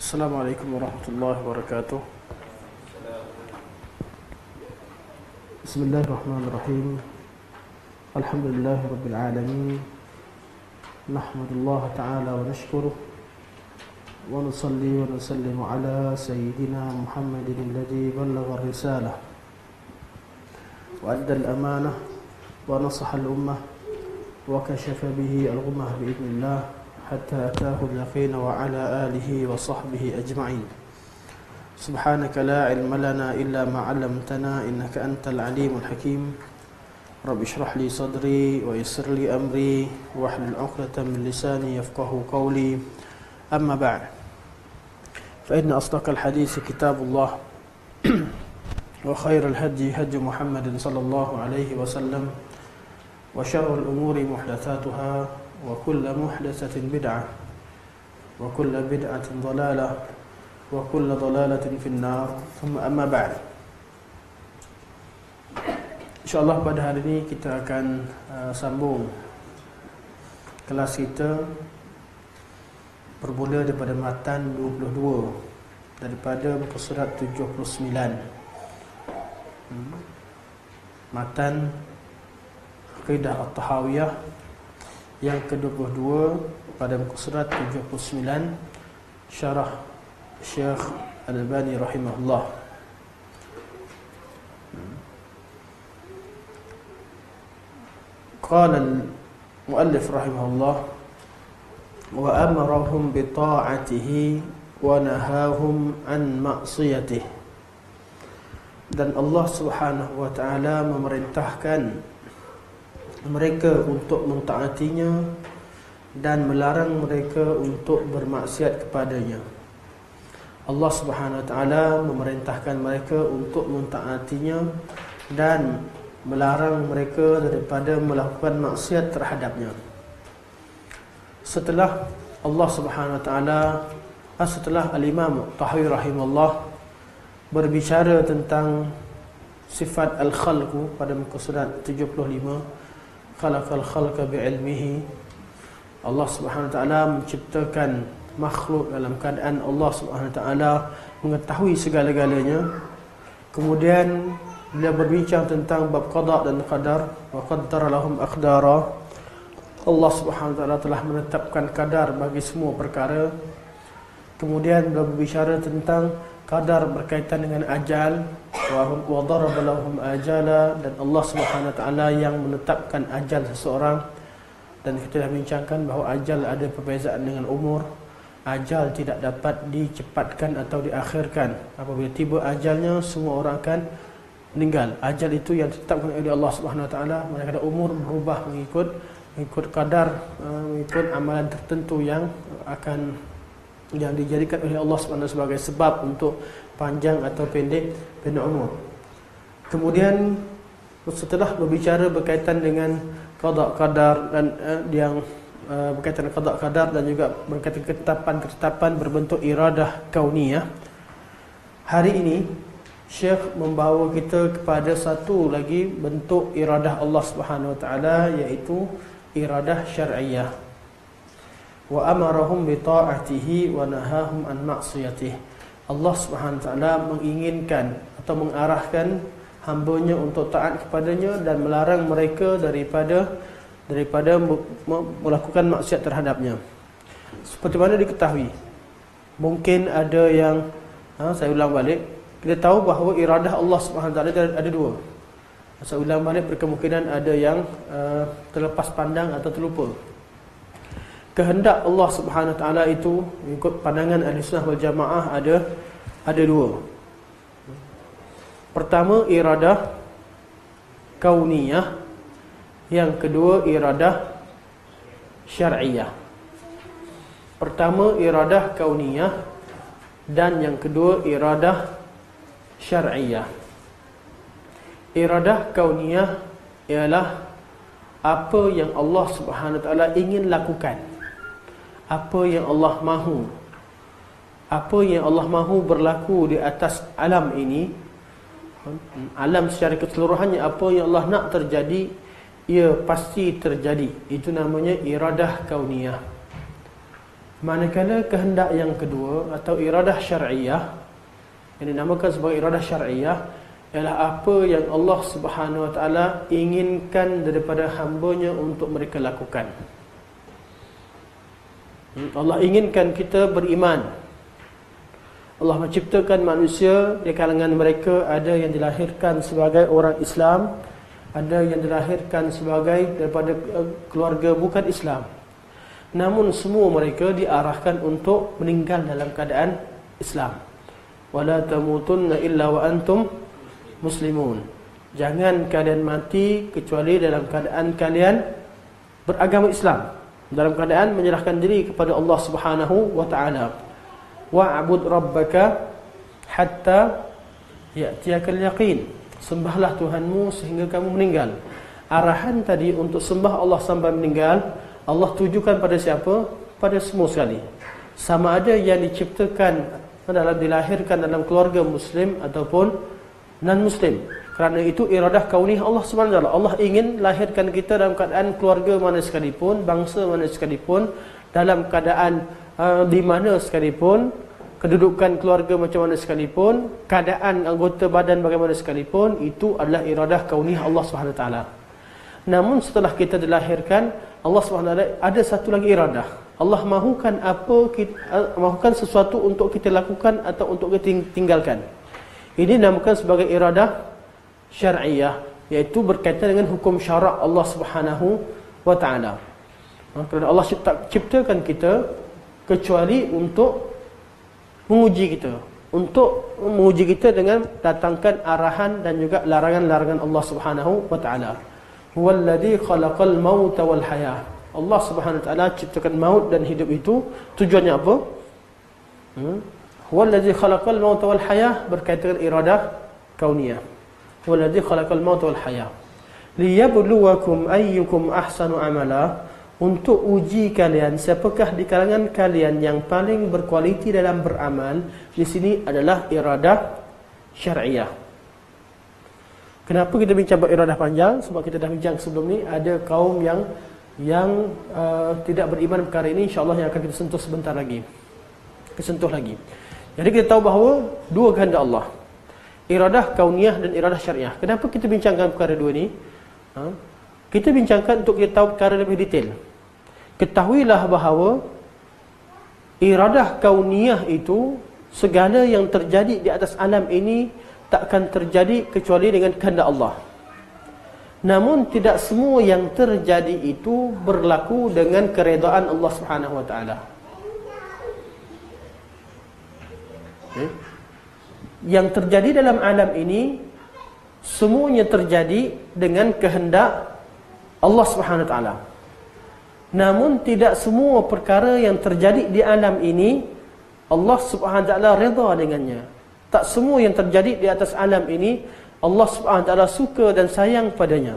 Assalamualaikum warahmatullahi wabarakatuh. Bismillahirrahmanirrahim. Alhamdulillahi rabbil alamin. Nahmadullah ta'ala wa nashkuruh wa nusalli wa nusallimu ala sayyidina Muhammadin alladhi ballagha ar-risalah wa adda al-amanah wa nasaha al-ummah wa kashafa bihi al-ghummah bi'idhnillah hatta ataahu al-yaqin wa ala alihi wa sahbihi ajma'in. Subhanaka la ilma lana illa ma 'allamtana innaka antal alimul hakim. Rabbi shrah li sadri wa yassir li amri wahlul 'uqdatam min lisani yafqahu qawli. Amma ba'd. Fa inna asdaqal hadits kitabullah wa khairal hadi hadi Muhammadin sallallahu alaihi wasallam wa syarrul umuri muhdatsatuha wa kullu muhdatsatin bid'ah wa kullu bid'atin dhalalah wa kullu dhalalatin finnar. Thumma amma ba'd. InsyaAllah pada hari ini kita akan sambung kelas kita bermula daripada matan 22 daripada muka surat 79. Matan Aqidah At-Tahawiyah yang ke-22 pada muka surat 79, syarah Syekh Al-Albani rahimahullah. Qala al-muallif rahimahullah wa amarahum bi ta'atihi wa nahahum an ma'siyatihi. Dan Allah Subhanahu wa taala memerintahkan mereka untuk mentaatinya dan melarang mereka untuk bermaksiat kepadanya. Allah Subhanahu wa taala memerintahkan mereka untuk mentaatinya dan melarang mereka daripada melakukan maksiat terhadapnya. Setelah Allah Subhanahu wa taala, setelah Al-Imam Tahawi rahimahullah berbicara tentang sifat al-khalqu pada muka surat 75, khalaqal khalqa bi'ilmihi, Allah Subhanahu wa taala menciptakan makhluk dalam keadaan Allah Subhanahu wa taala mengetahui segala-galanya. Kemudian beliau berbincang tentang bab qada dan qadar, wa qaddara lahum aqdara. Allah Subhanahu wa taala telah menetapkan kadar bagi semua perkara. Kemudian beliau berbicara tentang qadar berkaitan dengan ajal, wa daraba lahum ajala, dan Allah Subhanahu wa taala yang menetapkan ajal seseorang. Dan kita dah bincangkan bahawa ajal ada perbezaan dengan umur. Ajal tidak dapat dicepatkan atau diakhirkan. Apabila tiba ajalnya, semua orang akan meninggal. Ajal itu yang ditetapkan oleh Allah Subhanahu wa taala. Manakala umur berubah mengikut kadar, mengikut amalan tertentu yang dijadikan oleh Allah Subhanahu sebagai sebab untuk panjang atau pendek umur. Kemudian setelah berbicara berkaitan dengan qada qadar dan yang berkaitan dengan qada qadar dan juga berkaitan ketetapan berbentuk iradah kauniyah, hari ini Syekh membawa kita kepada satu lagi bentuk iradah Allah Subhanahu wa taala, iaitu iradah syar'iyyah. Wa amarahum bi ta'atihi wa nahahum an ma'siyatihi. Allah Subhanahu wa taala menginginkan atau mengarahkan hamba-Nya untuk taat kepadanya dan melarang mereka daripada melakukan maksiat terhadapnya. Seperti mana diketahui, mungkin ada yang saya ulang balik, kita tahu bahawa iradah Allah Subhanahu wa taala ada dua. Saya ulang balik, berkemungkinan ada yang terlepas pandang atau terlupa. Kehendak Allah Subhanahu wa taala itu mengikut pandangan Ahlussunnah wal Jamaah ada dua. Pertama, iradah kauniyah, yang kedua iradah syar'iyyah. Pertama iradah kauniyah dan yang kedua iradah syar'iyyah. Iradah kauniyah ialah apa yang Allah Subhanahu wa taala ingin lakukan, apa yang Allah mahu, apa yang Allah mahu berlaku di atas alam ini, alam secara keseluruhannya. Apa yang Allah nak terjadi, ia pasti terjadi. Itu namanya iradah kauniyah. Manakala kehendak yang kedua atau iradah syar'iyah, yang dinamakan sebagai iradah syar'iyah, ialah apa yang Allah Subhanahu wa taala inginkan daripada hamba-Nya untuk mereka lakukan. Allah inginkan kita beriman. Allah menciptakan manusia di kalangan mereka ada yang dilahirkan sebagai orang Islam, ada yang dilahirkan sebagai daripada keluarga bukan Islam. Namun semua mereka diarahkan untuk meninggal dalam keadaan Islam. Wala tamutunna illa wa antum muslimun. Jangan kalian mati kecuali dalam keadaan kalian beragama Islam, dalam keadaan menyerahkan diri kepada Allah Subhanahu wa taala. Wa'bud rabbaka hatta ya'tiyakal yaqin. Sembahlah Tuhanmu sehingga kamu meninggal. Arahan tadi untuk sembah Allah sampai meninggal, Allah tujukan pada siapa? Pada semua sekali. Sama ada yang diciptakan adalah dilahirkan dalam keluarga muslim ataupun non-muslim. Kerana itu iradah kauniyah Allah SWT. Allah ingin lahirkan kita dalam keadaan keluarga mana sekalipun, bangsa mana sekalipun, dalam keadaan di mana sekalipun, kedudukan keluarga macam mana sekalipun, keadaan anggota badan bagaimana sekalipun, itu adalah iradah kauniyah Allah SWT. Namun setelah kita dilahirkan, Allah SWT ada satu lagi iradah. Allah mahukan mahukan sesuatu untuk kita lakukan atau untuk kita tinggalkan. Ini dinamakan sebagai iradah syar'iyah, iaitu berkaitan dengan hukum syarak Allah Subhanahu wa taala. Kerana Allah ciptakan kita kecuali untuk menguji kita dengan datangkan arahan dan juga larangan-larangan Allah Subhanahu wa taala. Huwallazi khalaqal mauta wal hayah. Allah Subhanahu wa taala ciptakan maut dan hidup itu tujuannya apa? Huwallazi khalaqal mauta wal hayah berkaitan dengan iradah kauniyah. Huwallazi khalaqal mauta wal hayah liyabluwakum ayyukum ahsanu amala, untuk uji kalian siapakah di kalangan kalian yang paling berkualiti dalam beramal. Di sini adalah iradah syar'iyah. Kenapa kita bincang iradah panjang? Sebab kita dah bincang sebelum ni ada kaum yang tidak beriman perkara ini, insya-Allah yang akan kita sentuh sebentar lagi. Jadi kita tahu bahawa dua kehendak Allah, iradah kauniyah dan iradah syariah. Kenapa kita bincangkan perkara dua ni? Kita bincangkan untuk kita tahu perkara lebih detail. Ketahuilah bahawa iradah kauniyah itu, segala yang terjadi di atas alam ini takkan terjadi kecuali dengan kehendak Allah. Namun tidak semua yang terjadi itu berlaku dengan keredaan Allah Subhanahu wa taala. Yang terjadi dalam alam ini semuanya terjadi dengan kehendak Allah Subhanahu wa taala. Namun tidak semua perkara yang terjadi di alam ini Allah Subhanahu wa taala redha dengannya. Tak semua yang terjadi di atas alam ini Allah Subhanahu wa taala suka dan sayang padanya.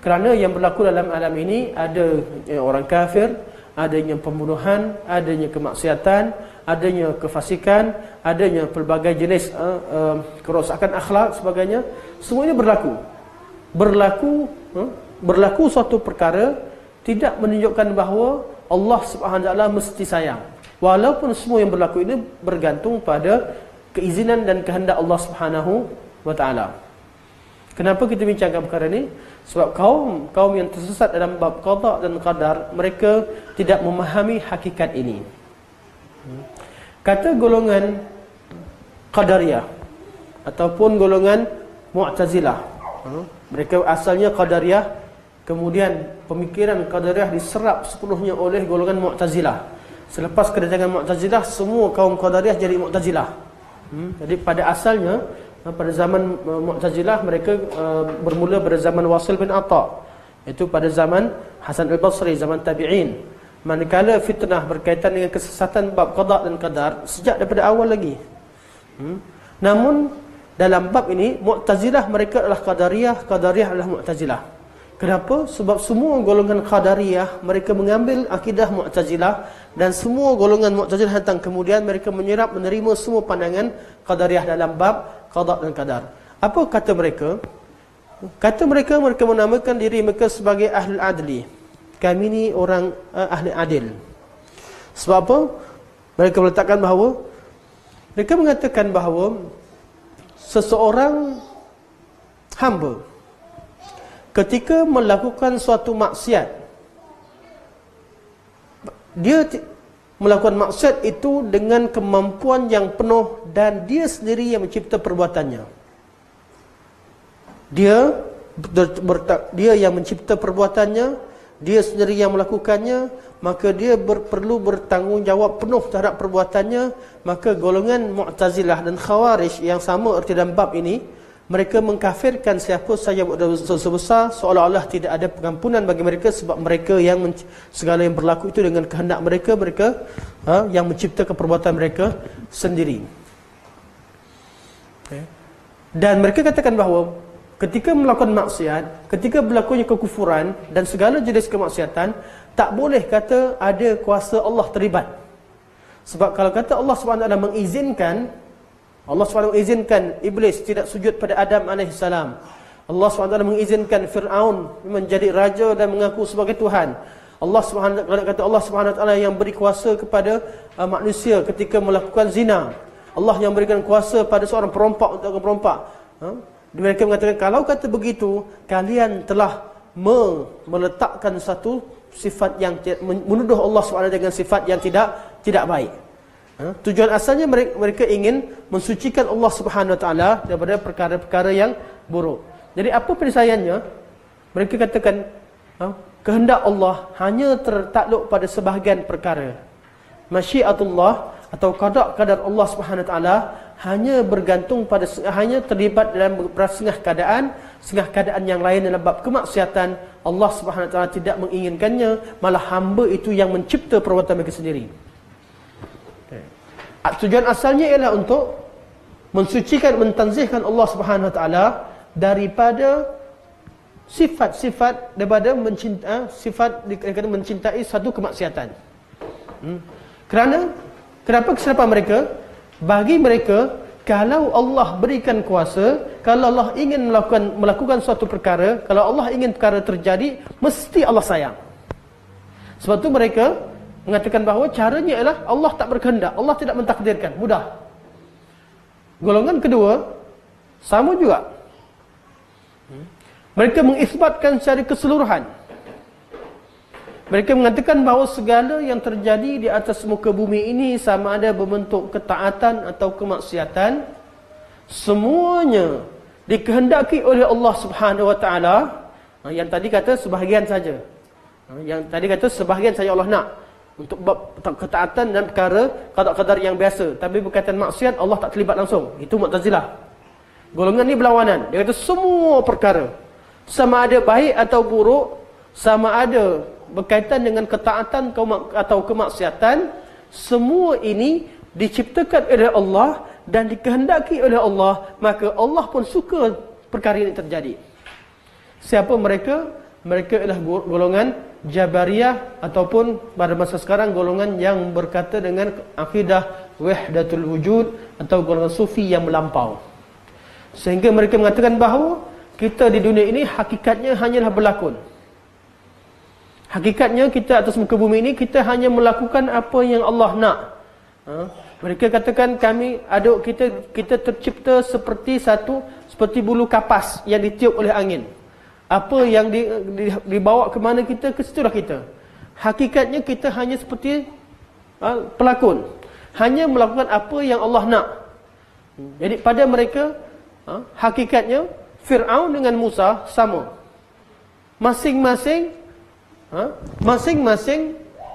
Kerana yang berlaku dalam alam ini ada orang kafir, adanya pembunuhan, adanya kemaksiatan, adanya kefasikan, adanya pelbagai jenis kerosakan akhlak sebagainya. Semuanya berlaku suatu perkara tidak menunjukkan bahawa Allah Subhanahu wa taala mesti sayang. Walaupun semua yang berlaku ini bergantung pada keizinan dan kehendak Allah Subhanahu wa taala. Kenapa kita bincangkan perkara ini? Sebab kaum yang tersesat dalam bab qada dan qadar, mereka tidak memahami hakikat ini. Kata golongan Qadariyah ataupun golongan Mu'tazilah, mereka asalnya Qadariyah, kemudian pemikiran Qadariyah diserap sepenuhnya oleh golongan Mu'tazilah. Selepas kedatangan Mu'tazilah, semua kaum Qadariyah jadi Mu'tazilah. Jadi pada asalnya, pada zaman Mu'tazilah, mereka bermula pada zaman Wasil bin Atta', iaitu pada zaman Hasan al-Basri, zaman tabi'in. Manakala fitnah berkaitan dengan kesesatan bab qada dan qadar sejak daripada awal lagi. Namun dalam bab ini Mu'tazilah mereka adalah Qadariyah, Qadariyah adalah Mu'tazilah. Kenapa? Sebab semua golongan Qadariyah mereka mengambil akidah Mu'tazilah, dan semua golongan Mu'tazilah datang kemudian mereka menerima semua pandangan Qadariyah dalam bab qada dan qadar. Apa kata mereka? Kata mereka menamakan diri mereka sebagai Ahlul Adli. Kami ni orang ahli adil. Sebab apa? Mereka mengatakan bahawa seseorang hamba ketika melakukan suatu maksiat, dia melakukan maksiat itu dengan kemampuan yang penuh dan dia sendiri yang mencipta perbuatannya. Dia yang mencipta perbuatannya, dia sendiri yang melakukannya, maka dia perlu bertanggungjawab penuh terhadap perbuatannya. Maka golongan Mu'tazilah dan Khawarij yang sama erti dalam bab ini, mereka mengkafirkan siapa saja buat dosa besar, seolah-olah tidak ada pengampunan bagi mereka, sebab mereka yang segala yang berlaku itu dengan kehendak mereka yang menciptakan perbuatan mereka sendiri. Dan mereka katakan bahawa ketika melakukan maksiat, ketika berlakunya kekufuran dan segala jenis kemaksiatan, tak boleh kata ada kuasa Allah terlibat. Sebab kalau kata Allah SWT mengizinkan, Allah SWT mengizinkan Iblis tidak sujud pada Adam AS, Allah SWT mengizinkan Fir'aun menjadi raja dan mengaku sebagai Tuhan, Allah SWT yang beri kuasa kepada manusia ketika melakukan zina, Allah yang berikan kuasa pada seorang perompak untuk perompak. Mereka mengatakan, kalau kata begitu, kalian telah meletakkan satu sifat yang menuduh Allah SWT dengan sifat yang tidak baik. Tujuan asalnya mereka ingin mensucikan Allah SWT daripada perkara-perkara yang buruk. Jadi apa penyelesaiannya? Mereka katakan kehendak Allah hanya tertakluk pada sebahagian perkara. Masyiatullah atau qada' Allah SWT hanya bergantung pada, hanya terlibat dalam setengah keadaan yang lain dalam bab kemaksiatan. Allah SWT tidak menginginkannya, malah hamba itu yang mencipta perbuatan mereka sendiri. Tujuan asalnya ialah untuk mensucikan, mentanzihkan Allah SWT daripada sifat-sifat, daripada mencintai satu kemaksiatan. Kenapa kesilapan mereka? Bagi mereka, kalau Allah berikan kuasa, kalau Allah ingin melakukan suatu perkara, kalau Allah ingin perkara terjadi, mesti Allah sayang. Sebab tu mereka mengatakan bahawa caranya ialah Allah tak berkehendak, Allah tidak mentakdirkan, mudah. Golongan kedua sama juga. Mereka mengisbatkan secara keseluruhan. Mereka mengatakan bahawa segala yang terjadi di atas muka bumi ini, sama ada berbentuk ketaatan atau kemaksiatan, semuanya dikehendaki oleh Allah Subhanahu Wa Taala. Yang tadi kata sebahagian saja. Yang tadi kata sebahagian saja Allah nak untuk ketaatan dan perkara qada' yang biasa, tapi berkaitan maksiat Allah tak terlibat langsung. Itu Mu'tazilah. Golongan ni berlawanan. Dia kata semua perkara, sama ada baik atau buruk, sama ada berkaitan dengan ketaatan atau kemaksiatan, semua ini diciptakan oleh Allah dan dikehendaki oleh Allah, maka Allah pun suka perkara ini terjadi. Siapa mereka? Mereka ialah golongan Jabariyah, ataupun pada masa sekarang golongan yang berkata dengan akidah wahdatul wujud, atau golongan sufi yang melampau. Sehingga mereka mengatakan bahawa kita di dunia ini hakikatnya hanyalah berlakon. Hakikatnya kita atas muka bumi ini, kita hanya melakukan apa yang Allah nak. Mereka katakan kita tercipta seperti bulu kapas yang ditiup oleh angin. Apa yang dibawa ke mana kita, ke situlah kita. Hakikatnya kita hanya seperti pelakon, hanya melakukan apa yang Allah nak. Jadi pada mereka, hakikatnya Fir'aun dengan Musa sama. Masing-masing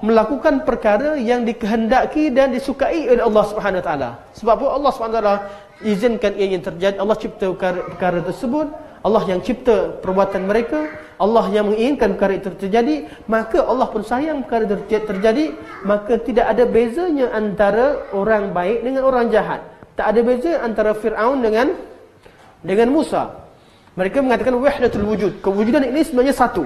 melakukan perkara yang dikehendaki dan disukai oleh Allah Subhanahu Wa Taala. Sebab apa? Allah Subhanahu Wa Taala izinkan ia yang terjadi. Allah cipta perkara tersebut, Allah yang cipta perbuatan mereka, Allah yang menginginkan perkara itu terjadi, maka Allah pun sayang perkara itu terjadi. Maka tidak ada bezanya antara orang baik dengan orang jahat. Tak ada beza antara Fir'aun dengan Musa. Mereka mengatakan wahdatul wujud. Kewujudan ini sebenarnya satu.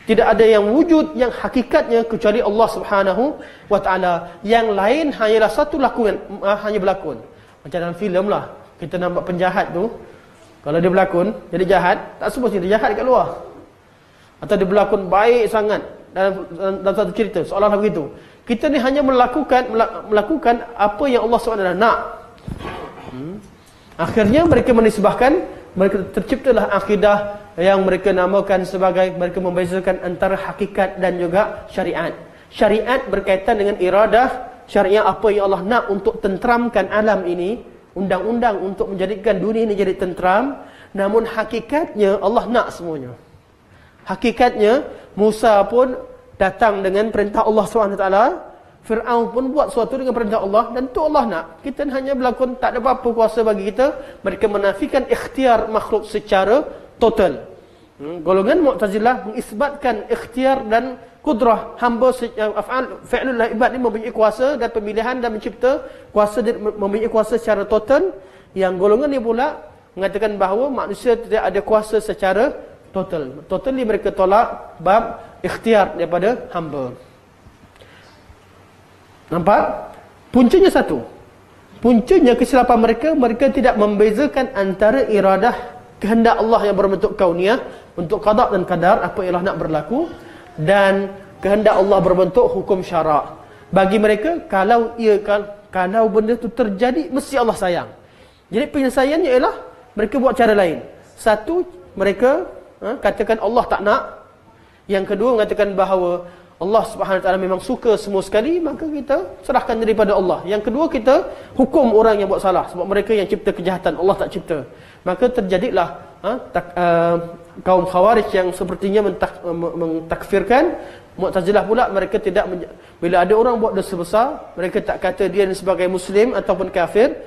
Tidak ada yang wujud yang hakikatnya kecuali Allah Subhanahu Wa Taala. Yang lain hanyalah satu lakonan, hanya berlakon. Macam dalam filem lah, kita nampak penjahat tu, kalau dia berlakon jadi jahat, tak semestinya dia jahat dekat luar. Atau dia berlakon baik sangat, dalam satu cerita seolah-olah begitu. Kita ni hanya melakukan apa yang Allah SWT nak. Akhirnya mereka menisbahkan, mereka terciptalah akidah yang mereka namakan sebagai, mereka membezakan antara hakikat dan juga syariat. Syariat berkaitan dengan iradah syariah, apa yang Allah nak untuk tenteramkan alam ini, undang-undang untuk menjadikan dunia ini jadi tenteram. Namun hakikatnya Allah nak semuanya. Hakikatnya Musa pun datang dengan perintah Allah SWT, Fir'aun pun buat sesuatu dengan perintah Allah, dan itu Allah nak. Kita hanya berlakon, tak ada apa-apa kuasa bagi kita. Mereka menafikan ikhtiar makhluk secara total. Golongan Mu'tazilah mengisbatkan ikhtiar dan kudrah hamba, fi'lul ibad ni mempunyai kuasa dan pemilihan dan mencipta, kuasa mempunyai kuasa secara total. Yang golongan ni pula mengatakan bahawa manusia tidak ada kuasa secara total. Totally mereka tolak bab ikhtiar daripada hamba. Nampak? Puncanya satu. Puncanya kesilapan mereka tidak membezakan antara iradah kehendak Allah yang berbentuk kauniyah, bentuk qada dan qadar, apa yang Allah nak berlaku, dan kehendak Allah berbentuk hukum syarak. Bagi mereka, kalau benda itu terjadi, mesti Allah sayang. Jadi penyelesaiannya ialah mereka buat cara lain. Satu, mereka katakan Allah tak nak. Yang kedua, mengatakan bahawa Allah Subhanahu Wa Taala memang suka semua sekali, maka kita serahkan daripada Allah. Yang kedua, kita hukum orang yang buat salah, sebab mereka yang cipta kejahatan, Allah tak cipta. Maka terjadilah kaum Khawarij yang sepertinya mentakfirkan. Mu'tazilah pula, mereka tidak bila ada orang buat dosa besar, mereka tak kata dia sebagai Muslim ataupun kafir.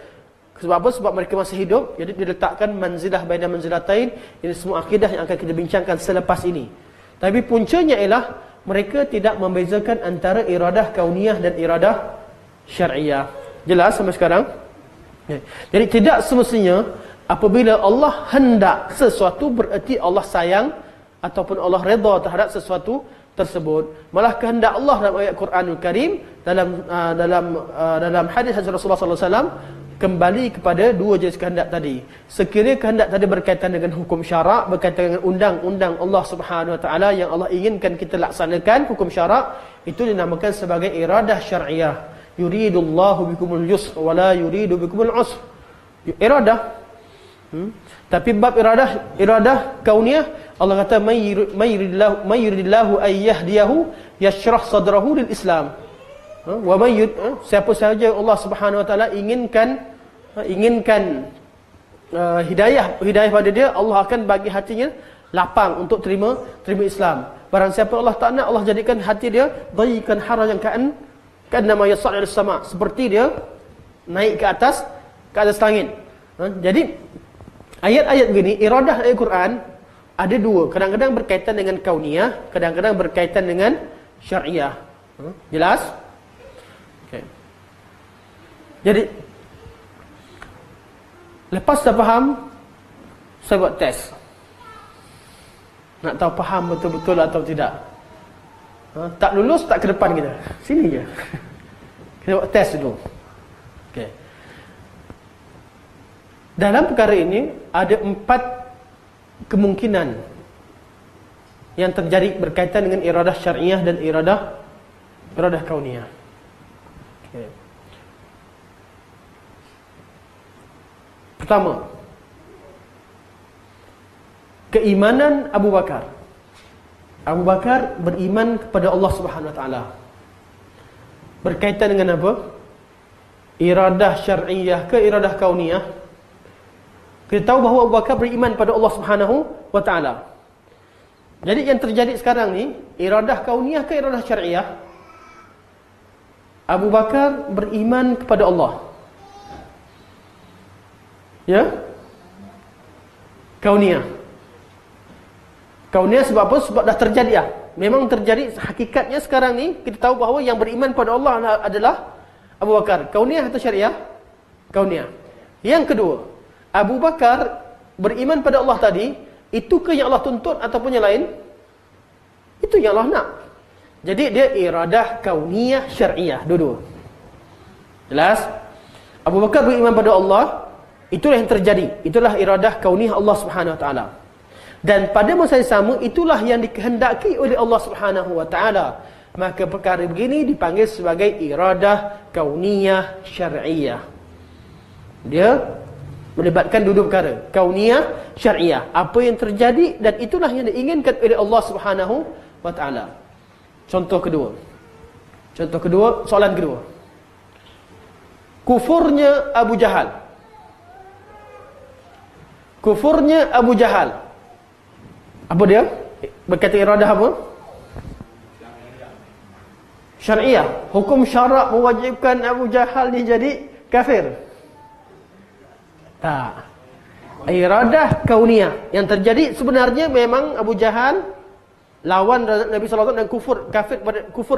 Sebab apa? Sebab mereka masih hidup. Jadi diletakkan manzilah baina manzilatain. Ini semua akidah yang akan kita bincangkan selepas ini. Tapi puncanya ialah mereka tidak membezakan antara iradah kauniyah dan iradah syariah. Jelas sampai sekarang? Jadi tidak semestinya apabila Allah hendak sesuatu bererti Allah sayang ataupun Allah redha terhadap sesuatu tersebut. Malah kehendak Allah dalam ayat Quranul Karim, dalam hadis Rasulullah sallallahu alaihi wasallam, kembali kepada dua jenis kehendak tadi. Sekiranya kehendak tadi berkaitan dengan hukum syarak, berkaitan dengan undang-undang Allah Subhanahu Wa Taala yang Allah inginkan kita laksanakan, hukum syarak, itu dinamakan sebagai iradah syariah. Yuridullahu bikumul yusr wa la yuridu bikumul usr. Iradah. Tapi bab iradah kauniyah, Allah kata may yuridillahu ayyahdiyahu yashrah sadrahu lil Islam. Wa may siapa sahaja Allah Subhanahu Wa Taala inginkan hidayah pada dia, Allah akan bagi hatinya lapang untuk terima Islam. Barang siapa Allah tak nak, Allah jadikan hati dia dhayikan harajan ka'annama yas'adu ila sama, seperti dia naik ke atas langit. Jadi ayat-ayat begini, iradah ayat Quran ada dua. Kadang-kadang berkaitan dengan kauniyah, kadang-kadang berkaitan dengan syariah. Jelas? Okay. Jadi lepas dah faham, saya buat test. Nak tahu faham betul-betul atau tidak. Tak lulus, tak ke depan kita. Sini je. Kita buat test dulu. Okay. Dalam perkara ini ada 4 kemungkinan yang terjadi berkaitan dengan iradah syariah dan iradah kauniyah. Okay. Pertama, keimanan Abu Bakar. Abu Bakar beriman kepada Allah Subhanahu Wa Taala. Berkaitan dengan apa? Iradah syariah ke iradah kauniyah? Kita tahu bahawa Abu Bakar beriman pada Allah Subhanahu Wa Taala. Jadi yang terjadi sekarang ni, iradah kauniyah ke iradah syariah? Abu Bakar beriman kepada Allah. Ya? Kauniyah. Kauniyah sebab apa? Sebab dah terjadi lah. Memang terjadi. Hakikatnya sekarang ni kita tahu bahawa yang beriman pada Allah adalah Abu Bakar. Kauniyah atau syariah? Kauniyah. Yang kedua, Abu Bakar beriman pada Allah tadi, itu ke yang Allah tuntut ataupun yang lain? Itu yang Allah nak. Jadi dia iradah kauniyah syariah, dua-dua. Jelas? Abu Bakar beriman pada Allah, itulah yang terjadi. Itulah iradah kauniyah Allah Subhanahu Wa Taala. Dan pada masa yang sama, itulah yang dikehendaki oleh Allah Subhanahu wa taala. Maka perkara begini dipanggil sebagai iradah kauniyah syar'iyah. Dia melibatkan dua perkara, kauniyah, syar'iyah. Apa yang terjadi, dan itulah yang diinginkan oleh Allah Subhanahu wa taala. Contoh kedua, soalan kedua. Kufurnya Abu Jahal. Kufurnya Abu Jahal. Apa dia? Berkata iradah apa? Syariah. Hukum syarak mewajibkan Abu Jahal ni jadi kafir? Tak. Iradah kauniyah. Yang terjadi sebenarnya memang Abu Jahal lawan Nabi SAW dan kufur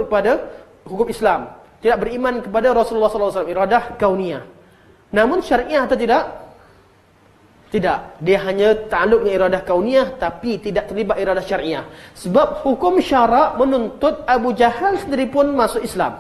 kepada hukum Islam. Tidak beriman kepada Rasulullah SAW. Iradah kauniyah. Namun syariah atau tidak? Tidak. Dia hanya ta'alluq dengan iradah kauniyah, tapi tidak terlibat iradah syariah. Sebab hukum syarak menuntut Abu Jahal sendiri pun masuk Islam.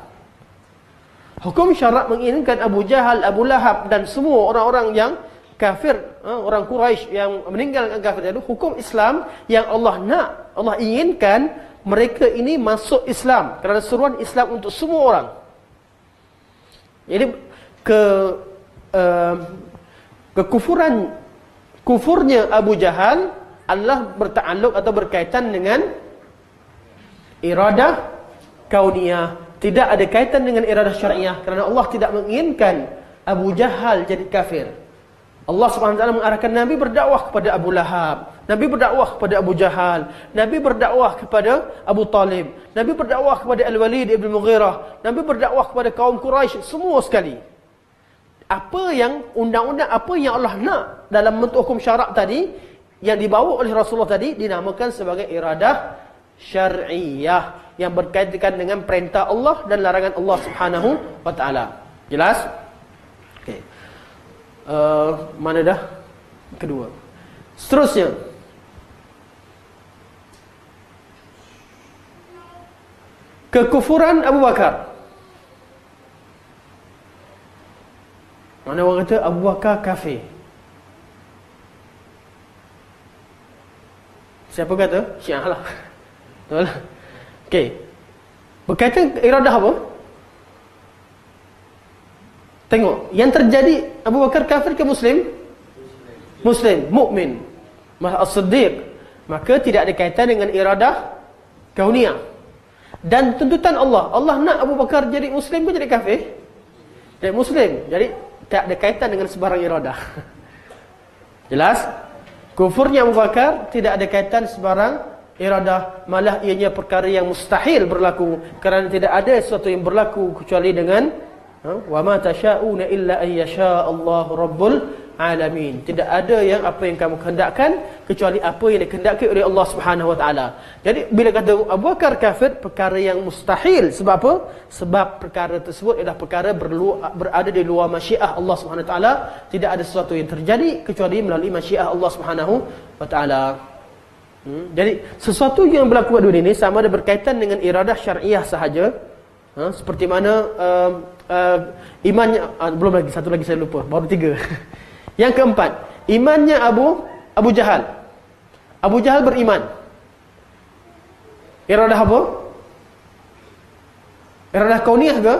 Hukum syarak menginginkan Abu Jahal, Abu Lahab dan semua orang-orang yang kafir, orang Quraisy yang meninggalkan kafir itu, hukum Islam yang Allah nak, Allah inginkan mereka ini masuk Islam kerana seruan Islam untuk semua orang. Jadi kufurnya Abu Jahal adalah berta'alluq atau berkaitan dengan iradah kauniyah. Tidak ada kaitan dengan iradah syariah, kerana Allah tidak menginginkan Abu Jahal jadi kafir. Allah Subhanahu wa taala mengarahkan Nabi berdakwah kepada Abu Lahab, Nabi berdakwah kepada Abu Jahal, Nabi berdakwah kepada Abu Talib, Nabi berdakwah kepada Al-Walid ibn Mughirah, Nabi berdakwah kepada kaum Quraisy, semua sekali. Apa yang undang-undang, apa yang Allah nak dalam bentuk hukum syarak tadi, yang dibawa oleh Rasulullah tadi, dinamakan sebagai iradah syar'iyah, yang berkaitan dengan perintah Allah dan larangan Allah Subhanahu wa taala. Jelas? Okey. Mana dah? Kedua. Seterusnya, kekufuran Abu Bakar. Mana orang kata Abu Bakar kafir? Siapa kata? Syiah lah. Betul lah. Okey. Berkaitan iradah apa? Tengok, yang terjadi, Abu Bakar kafir ke Muslim? Muslim, mukmin, as-siddiq. Maka tidak ada kaitan dengan iradah kauniyah. Dan tuntutan Allah, Allah nak Abu Bakar jadi Muslim ke jadi kafir? Jadi Muslim. Jadi tak ada kaitan dengan sebarang iradah. Jelas? Kufurnya Abu Bakar tidak ada kaitan sebarang iradah, malah ianya perkara yang mustahil berlaku, kerana tidak ada sesuatu yang berlaku kecuali dengan wa ma tasyauna illa an yasha Allahu rabbul alamin. Tidak ada yang apa yang kamu kehendakkan kecuali apa yang dikehendaki oleh Allah Subhanahu wa taala. Jadi bila kata Abu Bakar kafir, perkara yang mustahil. Sebab apa? Sebab perkara tersebut adalah perkara berada di luar masyiah Allah Subhanahu wa taala. Tidak ada sesuatu yang terjadi kecuali melalui masyiah Allah Subhanahu wa taala. Jadi sesuatu yang berlaku pada dunia ini sama ada berkaitan dengan iradah syariah sahaja. Seperti mana imannya, belum lagi, satu lagi saya lupa, baru 3. Yang keempat, imannya Abu Jahal. Abu Jahal beriman. Iradah apa? Iradah kauniyah ke?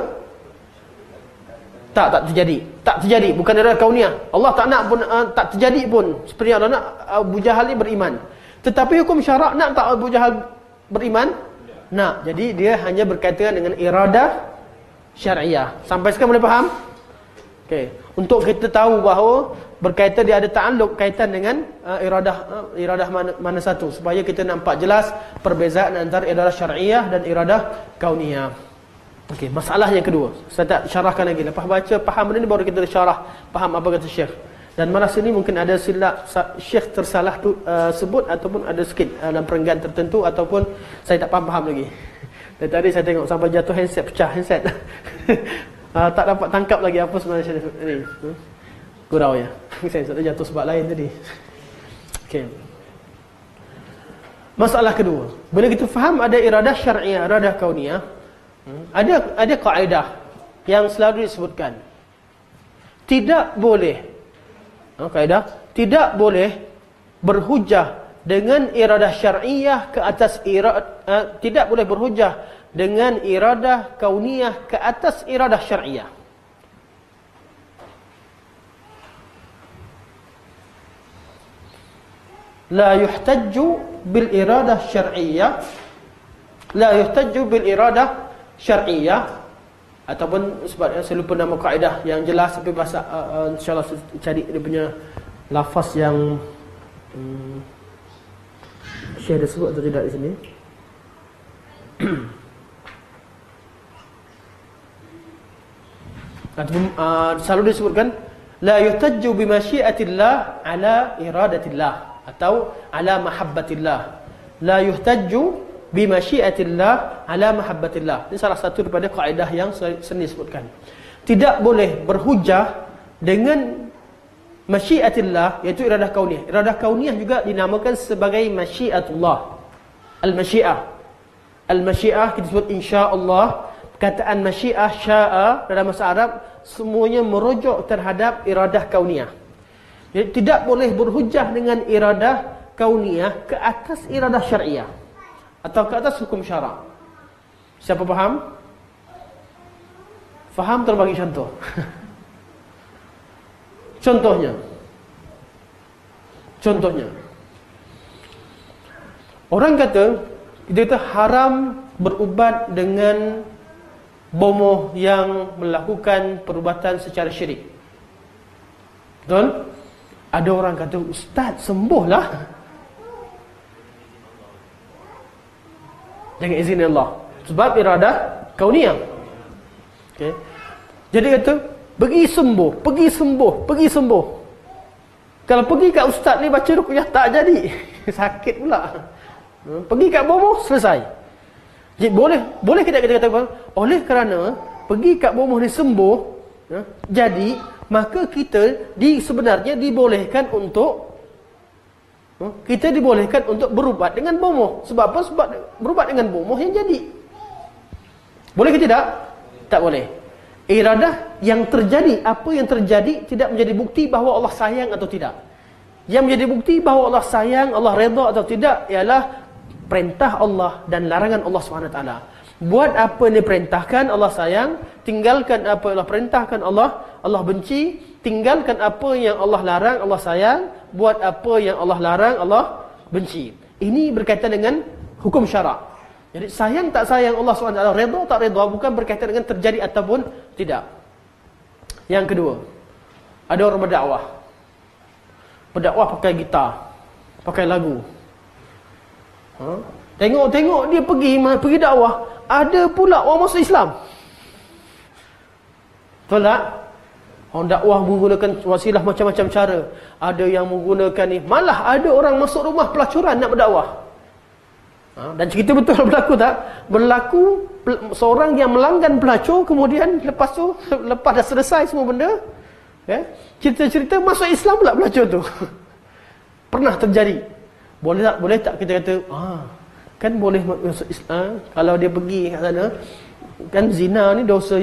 Tak terjadi. Tak terjadi, bukan iradah kauniyah. Allah tak nak pun, tak terjadi pun. Seperti Allah nak Abu Jahal ni beriman. Tetapi hukum syarak nak tak Abu Jahal beriman? Nak. Jadi dia hanya berkaitan dengan iradah syariah. Sampai sekarang boleh faham? Okey. Untuk kita tahu bahawa berkaitan, dia ada ta'alluq kaitan dengan iradah mana satu, supaya kita nampak jelas perbezaan antara iradah syariah dan iradah kauniyah. Okey, masalah yang kedua. Saya tak syarahkan lagi. Lepas baca faham benda ni baru kita syarah faham apa kata Syekh. Dan malah sini mungkin ada silap Syekh tersalah sebut ataupun ada sikit dalam perenggan tertentu, ataupun saya tak faham lagi. Dan tadi saya tengok sampai jatuh handset, pecah handset. Tak dapat tangkap lagi apa sebenarnya ni. Gurau ya. Saya jatuh sebab lain tadi. Okey. Masalah kedua. Bila kita faham ada iradah syariah, iradah kauniyah, ada kaedah yang selalu disebutkan. Tidak boleh kaedah tidak boleh berhujah dengan iradah syar'iyah ke atas tidak boleh berhujah dengan iradah kauniyah ke atas iradah syar'iyah. La yuhtajju bil iradah syar'iyah, la yuhtajju bil iradah syar'iyah, ataupun sebab saya lupa nama kaedah yang jelas, tapi bahasa insyaallah cari dia punya lafaz yang Syekh dah sebut atau tidak di sini. Ataupun selalu disebutkan la yuhtajju bi masyiatillah ala iradatillah atau ala mahabbatillah. La yuhtajju bi masyiatillah ala mahabbatillah. Ini salah satu daripada kaedah yang seni sebutkan. Tidak boleh berhujah dengan masyiatillah, iaitu iradah kauniyah. Iradah kauniyah juga dinamakan sebagai masyiatullah. Al-masyiah. Al-masyiah kita sebut insya-Allah. Kataan masyiah, sya'a dalam bahasa Arab semuanya merujuk terhadap iradah kauniyah. Jadi tidak boleh berhujah dengan iradah kauniyah ke atas iradah syariah atau ke atas hukum syarak. Siapa faham? Faham, terbagi contoh. Contohnya orang kata kita haram berubat dengan bomoh yang melakukan perubatan secara syirik. Betul? Ada orang kata, ustaz, sembuhlah dengan izin Allah, sebab iradah kauniyah. Okay. Jadi kata pergi sembuh. Kalau pergi kat ustaz ni baca ruqyah tak jadi, sakit pula. Pergi kat bomoh, selesai. Jadi boleh kita kata oleh kerana pergi kat bomoh ni sembuh, jadi maka kita sebenarnya dibolehkan untuk berubat dengan bomoh. Sebab apa? Sebab berubat dengan bomoh yang jadi. Boleh ke tidak? Tak boleh. Iradah yang terjadi, apa yang terjadi tidak menjadi bukti bahawa Allah sayang atau tidak. Yang menjadi bukti bahawa Allah sayang, Allah redha atau tidak ialah perintah Allah dan larangan Allah SWT. Buat apa yang diperintahkan, Allah sayang. Tinggalkan apa yang Allah perintahkan, Allah benci. Tinggalkan apa yang Allah larang, Allah sayang. Buat apa yang Allah larang, Allah benci. Ini berkaitan dengan hukum syarak. Jadi sayang tak sayang Allah SWT, redha tak redha, bukan berkaitan dengan terjadi ataupun tidak. Yang kedua, ada orang berdakwah pakai gitar, pakai lagu. Tengok dia pergi dakwah, ada pula orang masuk Islam. Betul tak? Orang dakwah menggunakan wasilah macam-macam cara. Ada yang menggunakan ni, malah ada orang masuk rumah pelacuran nak berdakwah. Dan cerita betul berlaku tak? Berlaku seorang yang melanggan pelacur, kemudian lepas dah selesai semua benda, cerita-cerita masuk Islam pula pelacur tu. Pernah terjadi. Boleh tak kita kata, kan boleh masuk Islam kalau dia pergi kat sana. Kan zina ni dosa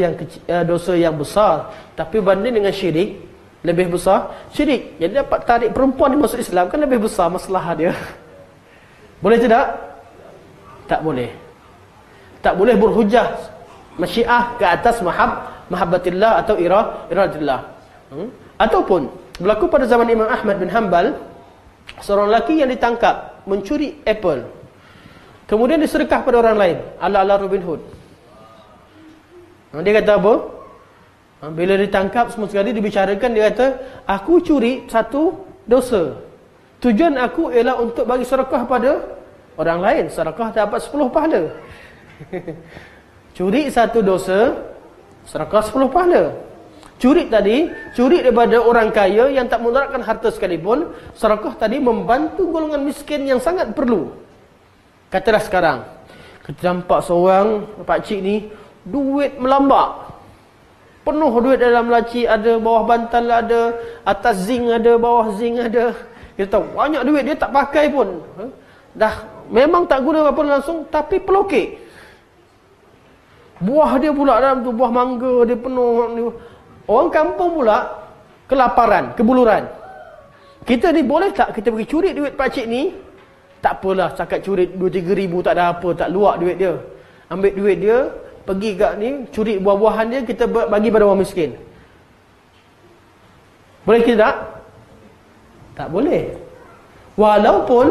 yang besar, tapi banding dengan syirik lebih besar syirik. Jadi dapat tarik perempuan ni masuk Islam kan lebih besar masalah dia. Boleh tidak? Tak boleh. Tak boleh berhujah masyiah ke atas mahabbatillah atau iradatillah. Ataupun berlaku pada zaman Imam Ahmad bin Hanbal, seorang lelaki yang ditangkap mencuri apple, kemudian disedekah pada orang lain, ala-ala Robin Hood. Dia kata apa? Bila ditangkap semua sekali dibicarakan, dia kata, aku curi satu dosa, tujuan aku ialah untuk bagi sedekah pada orang lain, sedekah dapat 10 pahala. Curi satu dosa, sedekah 10 pahala. Curi daripada orang kaya yang tak mudaratkan harta sekalipun, sedekah tadi membantu golongan miskin yang sangat perlu. Katalah sekarang kita nampak seorang pakcik ni duit melambak, penuh duit dalam laci, ada bawah bantal ada, atas zinc ada, bawah zinc ada. Kita tahu banyak duit, dia tak pakai pun. Dah memang tak guna apa langsung, tapi pelokek. Buah dia pula dalam tu, buah mangga dia penuh. Orang kampung pula kelaparan, kebuluran. Kita ni boleh tak kita pergi curi duit pakcik ni, tak apalah, cakap curi 2-3 ribu tak ada apa, tak luak duit dia. Ambil duit dia, pergi kat ni, curi buah-buahan dia, kita bagi pada orang miskin. Boleh ke tak? Tak boleh. Walaupun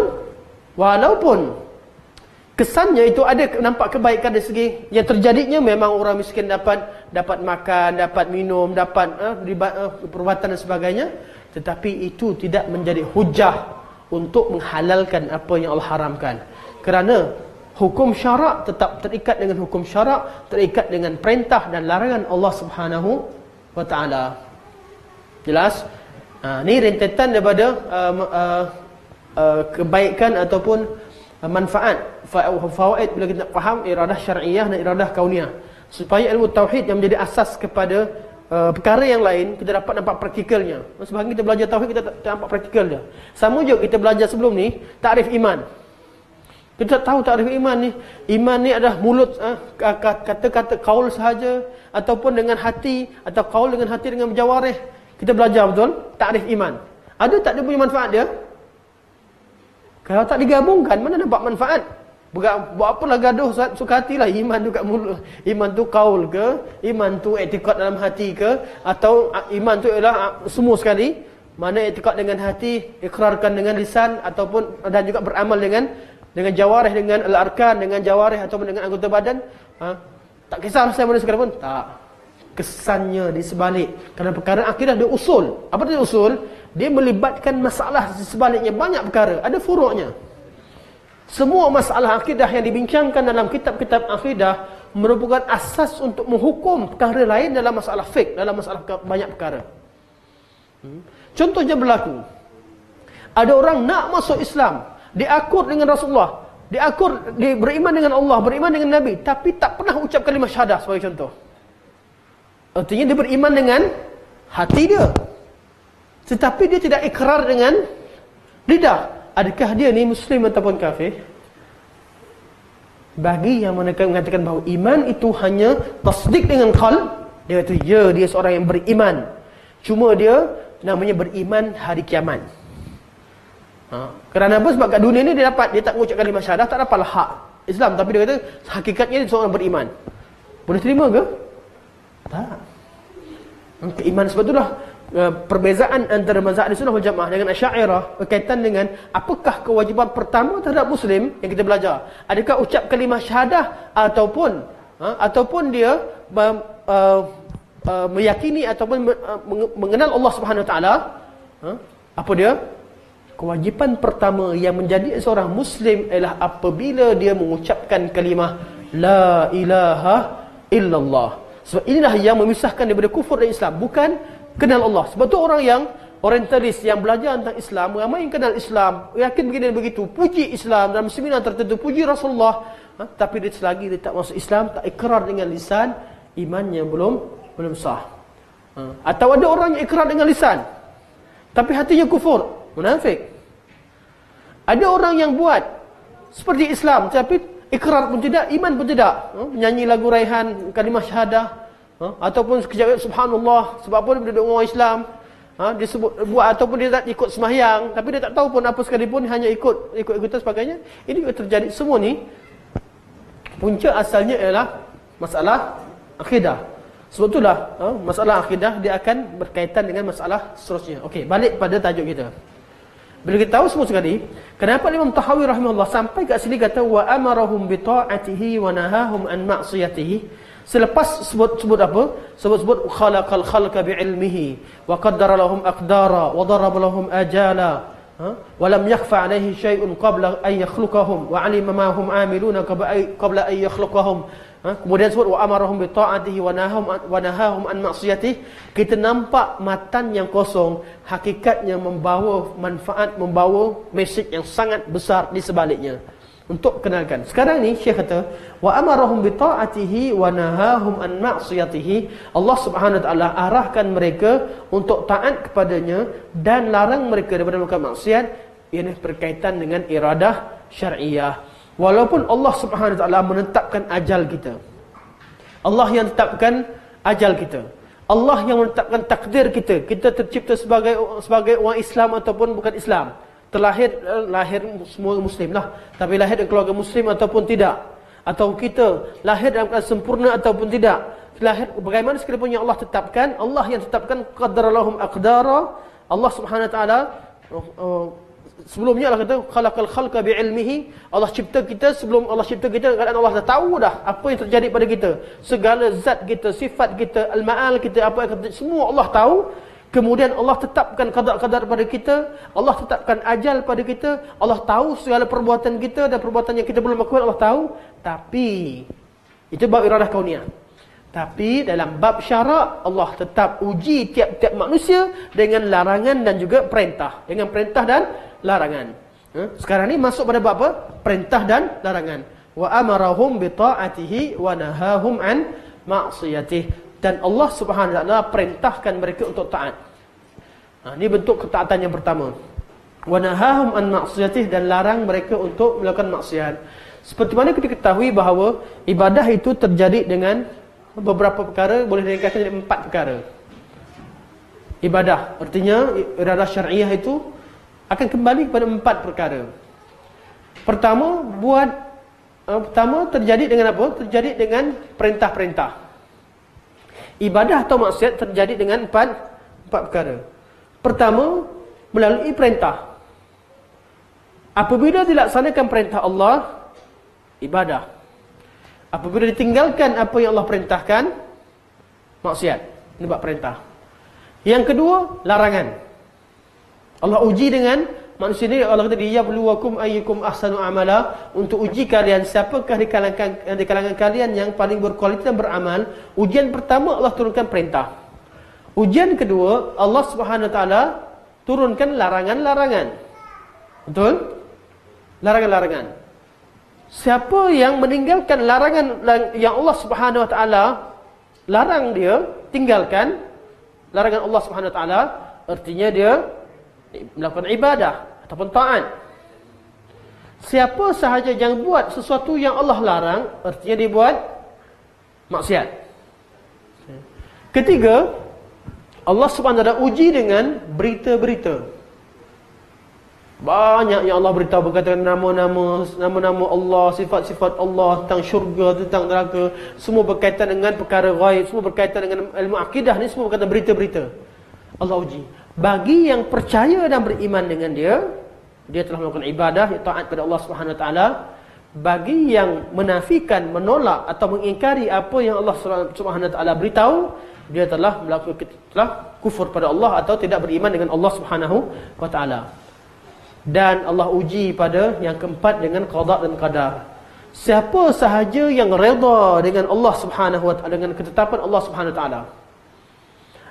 kesannya itu ada nampak kebaikan dari segi yang terjadinya, memang orang miskin dapat makan, dapat minum, dapat perubatan dan sebagainya, tetapi itu tidak menjadi hujah untuk menghalalkan apa yang Allah haramkan. Kerana hukum syarak tetap terikat dengan hukum syarak, terikat dengan perintah dan larangan Allah Subhanahu wa taala. Jelas? Ni rentetan daripada kebaikan ataupun manfaat, fawaid bila kita faham iradah syar'iyah dan iradah kauniyah. Supaya ilmu tauhid yang menjadi asas kepada perkara yang lain, kita dapat nampak praktikalnya. Sebab kita belajar tauhid, kita tak nampak praktikal dia. Sama juga kita belajar sebelum ni takrif iman. Kita tahu takrif iman ni. Iman ni adalah mulut, kata-kata kaul sahaja, ataupun dengan hati, atau kaul dengan hati dengan jawarih. Kita belajar betul takrif iman. Ada tak dia punya manfaat dia? Kalau tak digabungkan, mana nampak manfaat? Buat apalah gaduh suka hatilah. Iman tu kat mulut, iman tu kaul ke, iman tu i'tiqad dalam hati ke, atau iman tu ialah semua sekali. Mana i'tiqad dengan hati, ikrarkan dengan lisan, ataupun dan juga beramal dengan jawarih, dengan al-arkan, dengan jawarih ataupun dengan anggota badan. Tak kisah saya mana sekarang pun tak. Kesannya di sebalik, kerana perkara akidah dia usul. Apa dia usul? Dia melibatkan masalah di sebaliknya, banyak perkara, ada furuknya. Semua masalah akidah yang dibincangkan dalam kitab-kitab akidah merupakan asas untuk menghukum perkara lain dalam masalah fiqh, dalam masalah banyak perkara. Contohnya berlaku, ada orang nak masuk Islam, dia akur dengan Rasulullah, dia beriman dengan Allah, beriman dengan Nabi, tapi tak pernah ucap kalimah syahadah sebagai contoh. Artinya dia beriman dengan hati dia, tetapi dia tidak ikrar dengan lidah. Adakah dia ni Muslim ataupun kafir? Bagi yang mengatakan bahawa iman itu hanya tasdik dengan qalb, dia kata ya, dia seorang yang beriman, cuma dia namanya beriman hari kiamat. Kerana apa? Sebab kat dunia ni dia tak mengucap kalimah syahadah, tak dapatlah hak Islam, tapi dia kata hakikatnya dia seorang beriman. Boleh terima ke? Tak. Keimanan, sebab itulah perbezaan antara mazhab Ahlussunnah wal Jamaah dengan Asy'ariyah berkaitan dengan apakah kewajiban pertama terhadap Muslim yang kita belajar. Adakah ucap kalimah syahadah ataupun dia meyakini ataupun mengenal Allah Subhanahu Wa Taala? Apa dia? Kewajipan pertama yang menjadi seorang Muslim ialah apabila dia mengucapkan kalimah La ilaha illallah. Sebab inilah yang memisahkan daripada kufur dan Islam, bukan kenal Allah. Sebab tu orang yang orientalis yang belajar tentang Islam, ramai yang kenal Islam, yakin begini dan begitu, puji Islam dalam seminar tertentu, puji Rasulullah, tapi dia selagi dia tak masuk Islam, tak ikrar dengan lisan, imannya belum sah. Atau ada orang yang ikrar dengan lisan, tapi hatinya kufur, munafik. Ada orang yang buat seperti Islam, tapi ikrar pun tidak, iman pun tidak. Menyanyi lagu raihan, kalimah syahadah, ataupun sekejap subhanallah, sebab apa dia duduk dengan orang Islam, dia sebut buat, ataupun dia tak ikut sembahyang, tapi dia tak tahu pun apa sekalipun, hanya ikut-ikutan sebagainya. Ini juga terjadi. Semua ni punca asalnya ialah masalah akidah. Sebab itulah masalah akidah dia akan berkaitan dengan masalah seterusnya. Okey, balik pada tajuk kita. Bila kita tahu semua sekali, kenapa Imam Tahawi rahimahullah sampai kat sini kata wa amarahum bi ta'atihi wa nahahum an ma'siyatihi. Selepas sebut apa? Sebut khalaqal khalqa bi ilmihi wa qaddara lahum aqdara wa daraba lahum ajala wa lam yakhfa alayhi shay'un qabla an yakhluqahum wa 'alima ma hum 'amiluna qabla an yakhluqahum. Kemudian sebut wa amarahum bi ta'atihi wa nahahum an ma'siyatihi. Kita nampak matan yang kosong, hakikatnya membawa manfaat, membawa mesej yang sangat besar di sebaliknya. Untuk kenalkan. Sekarang ni Syekh kata wa amarahum bi ta'atihi wa nahahum an ma'siyatihi. Allah Subhanahu wa taala arahkan mereka untuk taat kepadanya dan larang mereka daripada melakukan maksiat. Ini berkaitan dengan iradah syar'iyah. Walaupun Allah Subhanahu Wa Taala menetapkan ajal kita, Allah yang tetapkan ajal kita, Allah yang menetapkan takdir kita, kita tercipta sebagai orang Islam ataupun bukan Islam, lahir semua muslim lah, tapi lahir dari keluarga muslim ataupun tidak, atau kita lahir dalam keadaan sempurna ataupun tidak, lahir bagaimana sekalipun yang Allah tetapkan, Allah yang tetapkan qadaralahum aqdara. Allah Subhanahu wa taala sebelumnya Allah kata khalaqal khalqa bi'ilmihi, Allah cipta kita, sebelum Allah cipta kita kadang Allah dah tahu dah apa yang terjadi pada kita, segala zat kita, sifat kita, al-ma'al kita, apa yang terjadi, semua Allah tahu. Kemudian Allah tetapkan qadar-qadar pada kita, Allah tetapkan ajal pada kita, Allah tahu segala perbuatan kita dan perbuatan yang kita belum lakukan Allah tahu. Tapi itu bab iradah kauniyah. Tapi dalam bab syarak, Allah tetap uji tiap-tiap manusia dengan larangan dan juga perintah, dengan perintah dan larangan. Sekarang ni masuk pada bab apa? Perintah dan larangan. Wa amarahum bi ta'atihi wa nahahum an ma'siyatihi. Dan Allah Subhanahu wa taala perintahkan mereka untuk taat. Ini bentuk ketaatan yang pertama. Wa nahahum an ma'siyatihi, dan larang mereka untuk melakukan maksiat. Seperti mana kita ketahui bahawa ibadah itu terjadi dengan beberapa perkara, boleh diringkaskan jadi 4 perkara. Ibadah, artinya iradah syar'iyah itu akan kembali kepada 4 perkara. Pertama terjadi dengan apa? Terjadi dengan perintah-perintah. Ibadah atau maksiat terjadi dengan 4 perkara. Pertama, melalui perintah. Apabila dilaksanakan perintah Allah, ibadah. Apabila ditinggalkan apa yang Allah perintahkan, maksiat. Ini bab perintah. Yang kedua, larangan. Allah uji dengan manusia ini. Allah kata, liyabluwakum ayyukum ahsanu amala, untuk uji kalian siapakah di kalangan kalian yang paling berkualitas dan beramal. Ujian pertama Allah turunkan perintah. Ujian kedua Allah Subhanahu wa taala turunkan larangan-larangan. Betul? Larangan-larangan. Siapa yang meninggalkan larangan yang Allah Subhanahu wa taala larang dia, tinggalkan larangan Allah Subhanahu wa taala, artinya dia melakukan ibadah ataupun taat. Siapa sahaja yang buat sesuatu yang Allah larang, artinya dia buat maksiat. Ketiga, Allah Subhanahu wa taala uji dengan berita-berita. Banyak yang Allah beritahu berkaitan nama-nama Allah, sifat-sifat Allah, tentang syurga, tentang neraka, semua berkaitan dengan perkara ghaib, semua berkaitan dengan ilmu akidah, ni semua berkaitan berita-berita. Allah uji. Bagi yang percaya dan beriman dengan dia telah melakukan ibadah, taat kepada Allah Subhanahu wa taala. Bagi yang menafikan, menolak atau mengingkari apa yang Allah Subhanahu wa taala beritahu, dia telah kufur pada Allah atau tidak beriman dengan Allah Subhanahu wa taala. Dan Allah uji pada yang keempat dengan qada dan qadar. Siapa sahaja yang redha dengan Allah Subhanahu wa taala, dengan ketetapan Allah Subhanahu wa taala,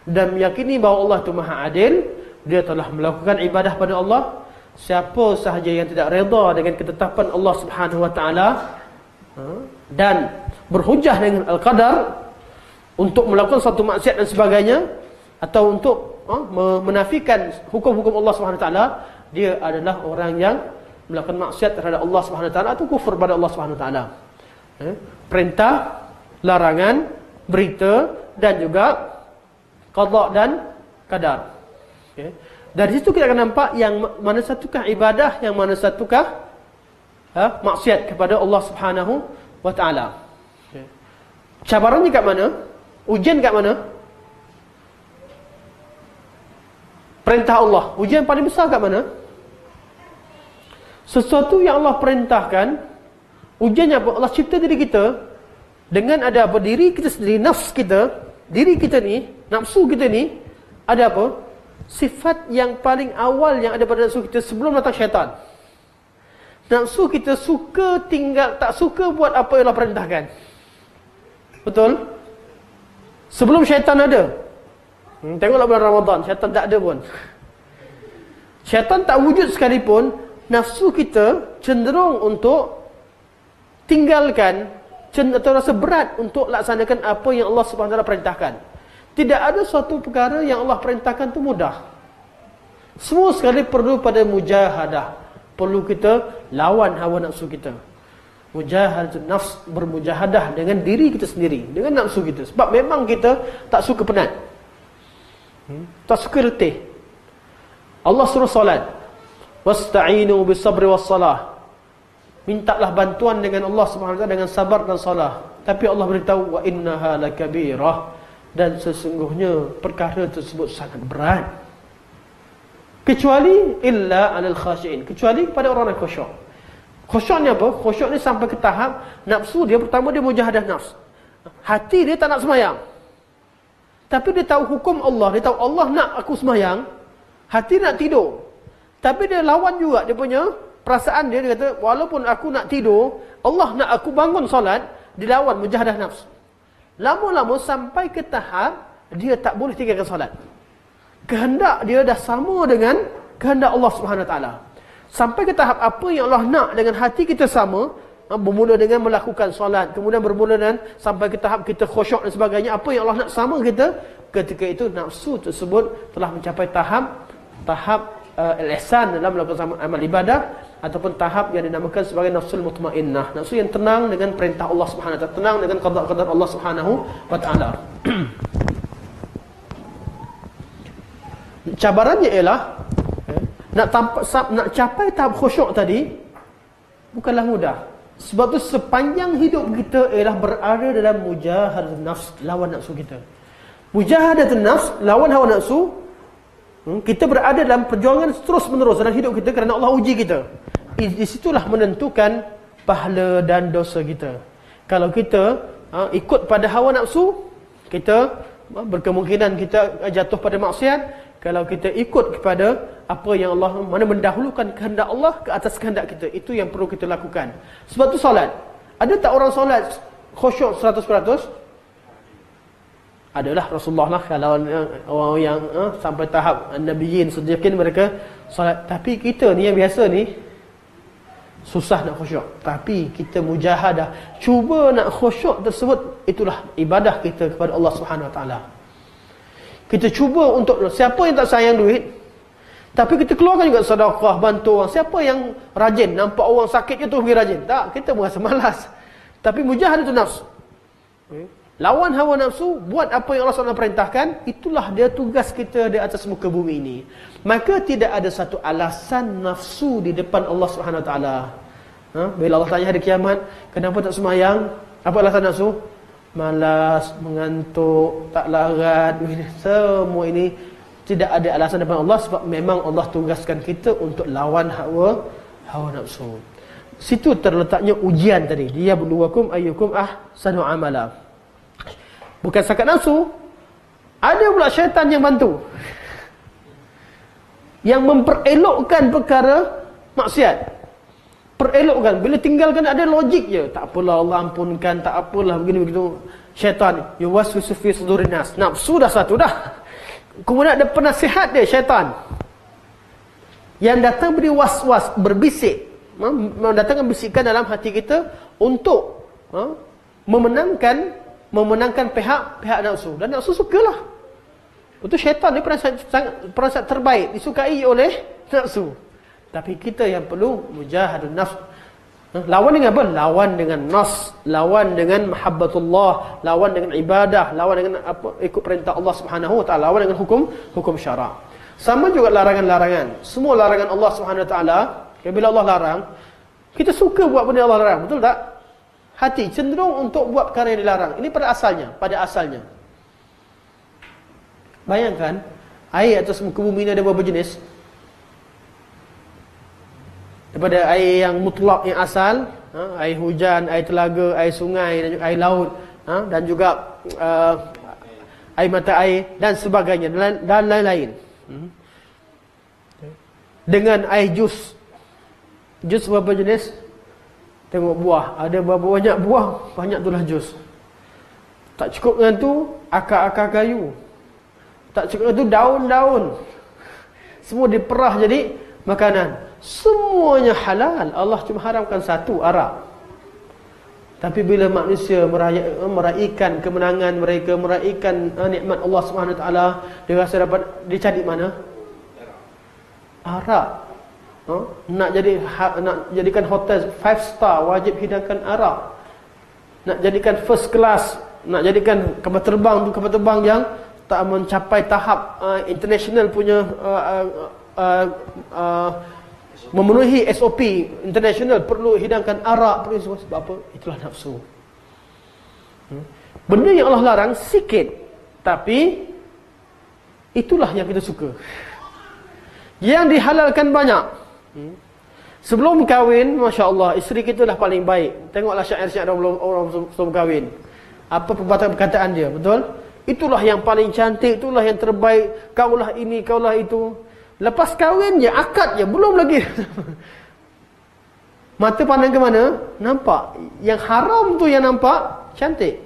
dan meyakini bahawa Allah itu Maha Adil, dia telah melakukan ibadah pada Allah. Siapa sahaja yang tidak redha dengan ketetapan Allah Subhanahu wa taala dan berhujah dengan al-qadar untuk melakukan satu maksiat dan sebagainya, atau untuk menafikan hukum-hukum Allah Subhanahu wa taala, dia adalah orang yang melakukan maksiat terhadap Allah Subhanahu wa taala atau kufur pada Allah Subhanahu wa taala. Perintah, larangan, berita dan juga qada dan qadar. Dari situ kita akan nampak yang mana satukah ibadah, yang mana satukah maksiat kepada Allah Subhanahu wa taala. Cabarannya kat mana? Ujian kat mana? Perintah Allah. Ujian paling besar kat mana? Sesuatu yang Allah perintahkan, ujiannya apa? Allah cipta diri kita dengan ada apa? Diri kita sendiri, nafs kita, diri kita ni, nafsu kita ni, ada apa? Sifat yang paling awal yang ada pada nafsu kita sebelum datang syaitan. Nafsu kita suka tinggal, tak suka buat apa yang Allah perintahkan. Betul? Sebelum syaitan ada. Tengoklah bulan Ramadan, syaitan tak ada pun. Syaitan tak wujud sekalipun, nafsu kita cenderung untuk tinggalkan atau rasa berat untuk laksanakan apa yang Allah Subhanahu wa taala perintahkan. Tidak ada suatu perkara yang Allah perintahkan itu mudah. Semua sekali perlu pada mujahadah. Perlu kita lawan hawa nafsu kita. Mujahadatun nafs, bermujahadah dengan diri kita sendiri, dengan nafsu kita. Sebab memang kita tak suka penat, tak suka letih. Allah suruh solat, Wasta'inu bis-sabri was-salah. Mintalah bantuan dengan Allah Subhanahu wa taala dengan sabar dan salah. Tapi Allah beritahu wa innaha lakabirah, dan sesungguhnya perkara tersebut sangat berat. Kecuali illa 'alal khashi'in, kecuali kepada orang yang khusyuk. Khusyuk ni apa? Khusyuk ni sampai ke tahap nafsu dia, pertama dia mujahadah nafs. Hati dia tak nak semayang, tapi dia tahu hukum Allah, dia tahu Allah nak aku semayang. Hati nak tidur, tapi dia lawan juga dia punya perasaan dia. Dia kata walaupun aku nak tidur, Allah nak aku bangun solat. Dilawan mujahadah nafs. Lama-lama sampai ke tahap dia tak boleh tinggalkan solat. Kehendak dia dah sama dengan kehendak Allah Subhanahu wa taala. Sampai ke tahap apa yang Allah nak dengan hati kita sama, bermula dengan melakukan solat, kemudian bermula dengan sampai ke tahap kita khusyuk dan sebagainya. Apa yang Allah nak sama kita, ketika itu nafsu tersebut telah mencapai tahap al-ihsan dalam melakukan amal ibadah, ataupun tahap yang dinamakan sebagai nafsul mutmainnah, nafsu yang tenang dengan perintah Allah Subhanahu wa taala, tenang dengan qada-qadar Allah Subhanahu wa taala. Cabarannya ialah nak capai tahap khusyuk tadi bukanlah mudah. Sebab tu sepanjang hidup kita ialah berada dalam mujahadah nafs, lawan nafsu kita. Mujahadah nafs, lawan hawa nafsu. Kita berada dalam perjuangan terus menerus dalam hidup kita kerana Allah uji kita. Di situlah menentukan pahala dan dosa kita. Kalau kita ikut pada hawa nafsu, kita berkemungkinan kita jatuh pada maksiat. Kalau kita ikut kepada apa yang Allah, mana mendahulukan kehendak Allah ke atas kehendak kita, itu yang perlu kita lakukan. Sebab tu solat, ada tak orang solat khusyuk 100%? Adalah Rasulullah lah. Kalau orang yang sampai tahap Nabiyin, Siddiqin, mereka solat. Tapi kita ni yang biasa ni susah nak khusyuk. Tapi kita mujahadah, cuba nak khusyuk tersebut, itulah ibadah kita kepada Allah Subhanahu wa taala. Kita cuba untuk, siapa yang tak sayang duit, tapi kita keluarkan juga sedekah, bantu orang. Siapa yang rajin, nampak orang sakit je terus pergi rajin? Tak, kita merasa malas. Tapi mujahadah tu nafsu. Lawan hawa nafsu, buat apa yang Allah SWT perintahkan. Itulah dia tugas kita di atas muka bumi ini. Maka tidak ada satu alasan nafsu di depan Allah SWT. Bila Allah tanya hari kiamat, kenapa tak semayang? Apa alasan nafsu? Malas, mengantuk, tak larat. Semua ini tidak ada alasan depan Allah, sebab memang Allah tugaskan kita untuk lawan hawa nafsu. Situ terletaknya ujian tadi. Dia berluakum ayyukum ahsanu amala. Bukan sakat nafsu, ada pula syaitan yang bantu, yang memperelokkan perkara maksiat. Perelokkan, bila tinggalkan ada logik je. Tak apalah, Allah ampunkan, tak apalah, begini begitu. Syaitan yuwaswisu fi sudurin nas. Nafsu dah satu dah. Kemudian ada penasihat dia, syaitan, yang datang beri was-was, berbisik, mendatangkan bisikan dalam hati kita untuk memenangkan pihak nafsu. Dan nafsu sukalah. Itu syaitan ni penasihat terbaik, disukai oleh nafsu. Tapi kita yang perlu mujahadun nafs. Lawan dengan apa? Lawan dengan nas, lawan dengan mahabbatullah, lawan dengan ibadah, lawan dengan apa? Ikut perintah Allah Subhanahu wa taala, lawan dengan hukum syarak. Sama juga larangan-larangan. Semua larangan Allah Subhanahu wa taala, bila Allah larang, kita suka buat benda Allah larang, betul tak? Hati cenderung untuk buat perkara yang dilarang. Ini pada asalnya. Bayangkan, air atas muka bumi ini ada beberapa jenis. Daripada air yang mutlak, yang asal, air hujan, air telaga, air sungai, dan juga air laut, dan juga air mata air dan sebagainya, dan lain-lain. Dengan air jus berapa jenis? Tengok buah, ada berapa banyak buah, banyak itulah jus. Tak cukup dengan tu, akar-akar kayu. Tak cukup dengan tu, daun-daun. Semua diperah jadi makanan. Semuanya halal. Allah cuma haramkan satu, arak. Tapi bila manusia meraihkan kemenangan mereka, meraihkan nikmat Allah Subhanahu wa taala, dia rasa dapat, dia cari mana? Arak. Nak jadikan hotel 5 star, wajib hidangkan arak. Nak jadikan first class, nak jadikan kapal terbang yang tak mencapai tahap international punya memenuhi SOP international, perlu hidangkan arak, perlu sebab apa? Itulah nafsu. Benda yang Allah larang sikit, tapi itulah yang kita suka. Yang dihalalkan banyak. Sebelum kahwin, Masya Allah, isteri kita dah paling baik. Tengoklah syair-syair orang sebelum kahwin. Apa perkataan dia, betul? Itulah yang paling cantik, itulah yang terbaik. Kaulah ini, kaulah itu. Lepas kahwin je, akad je, belum lagi. Mata pandang ke mana? Nampak. Yang haram tu yang nampak cantik.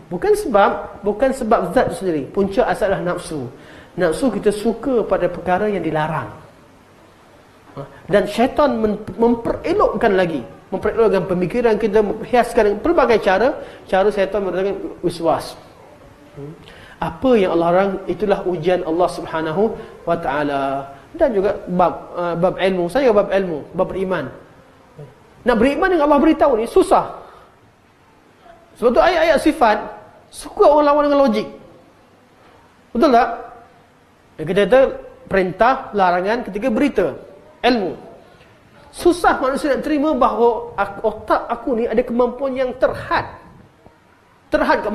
Bukan sebab zat tu sendiri. Punca asalnya nafsu. Nafsu kita suka pada perkara yang dilarang. Dan syaitan memperelokkan lagi. Memperelokkan pemikiran kita, menghiaskan dengan pelbagai cara. Cara syaitan mengatakan wiswas. Apa yang Allah larang, itulah ujian Allah Subhanahu wa ta'ala. Dan juga bab ilmu. Saya bab ilmu, bab beriman. Nak beriman yang Allah beritahu ni susah. Sebab tu ayat-ayat sifat suka orang lawan dengan logik. Betul tak? Kita kata perintah, larangan, ketika berita ilmu. Susah manusia nak terima bahawa otak aku ni ada kemampuan yang terhad. Terhad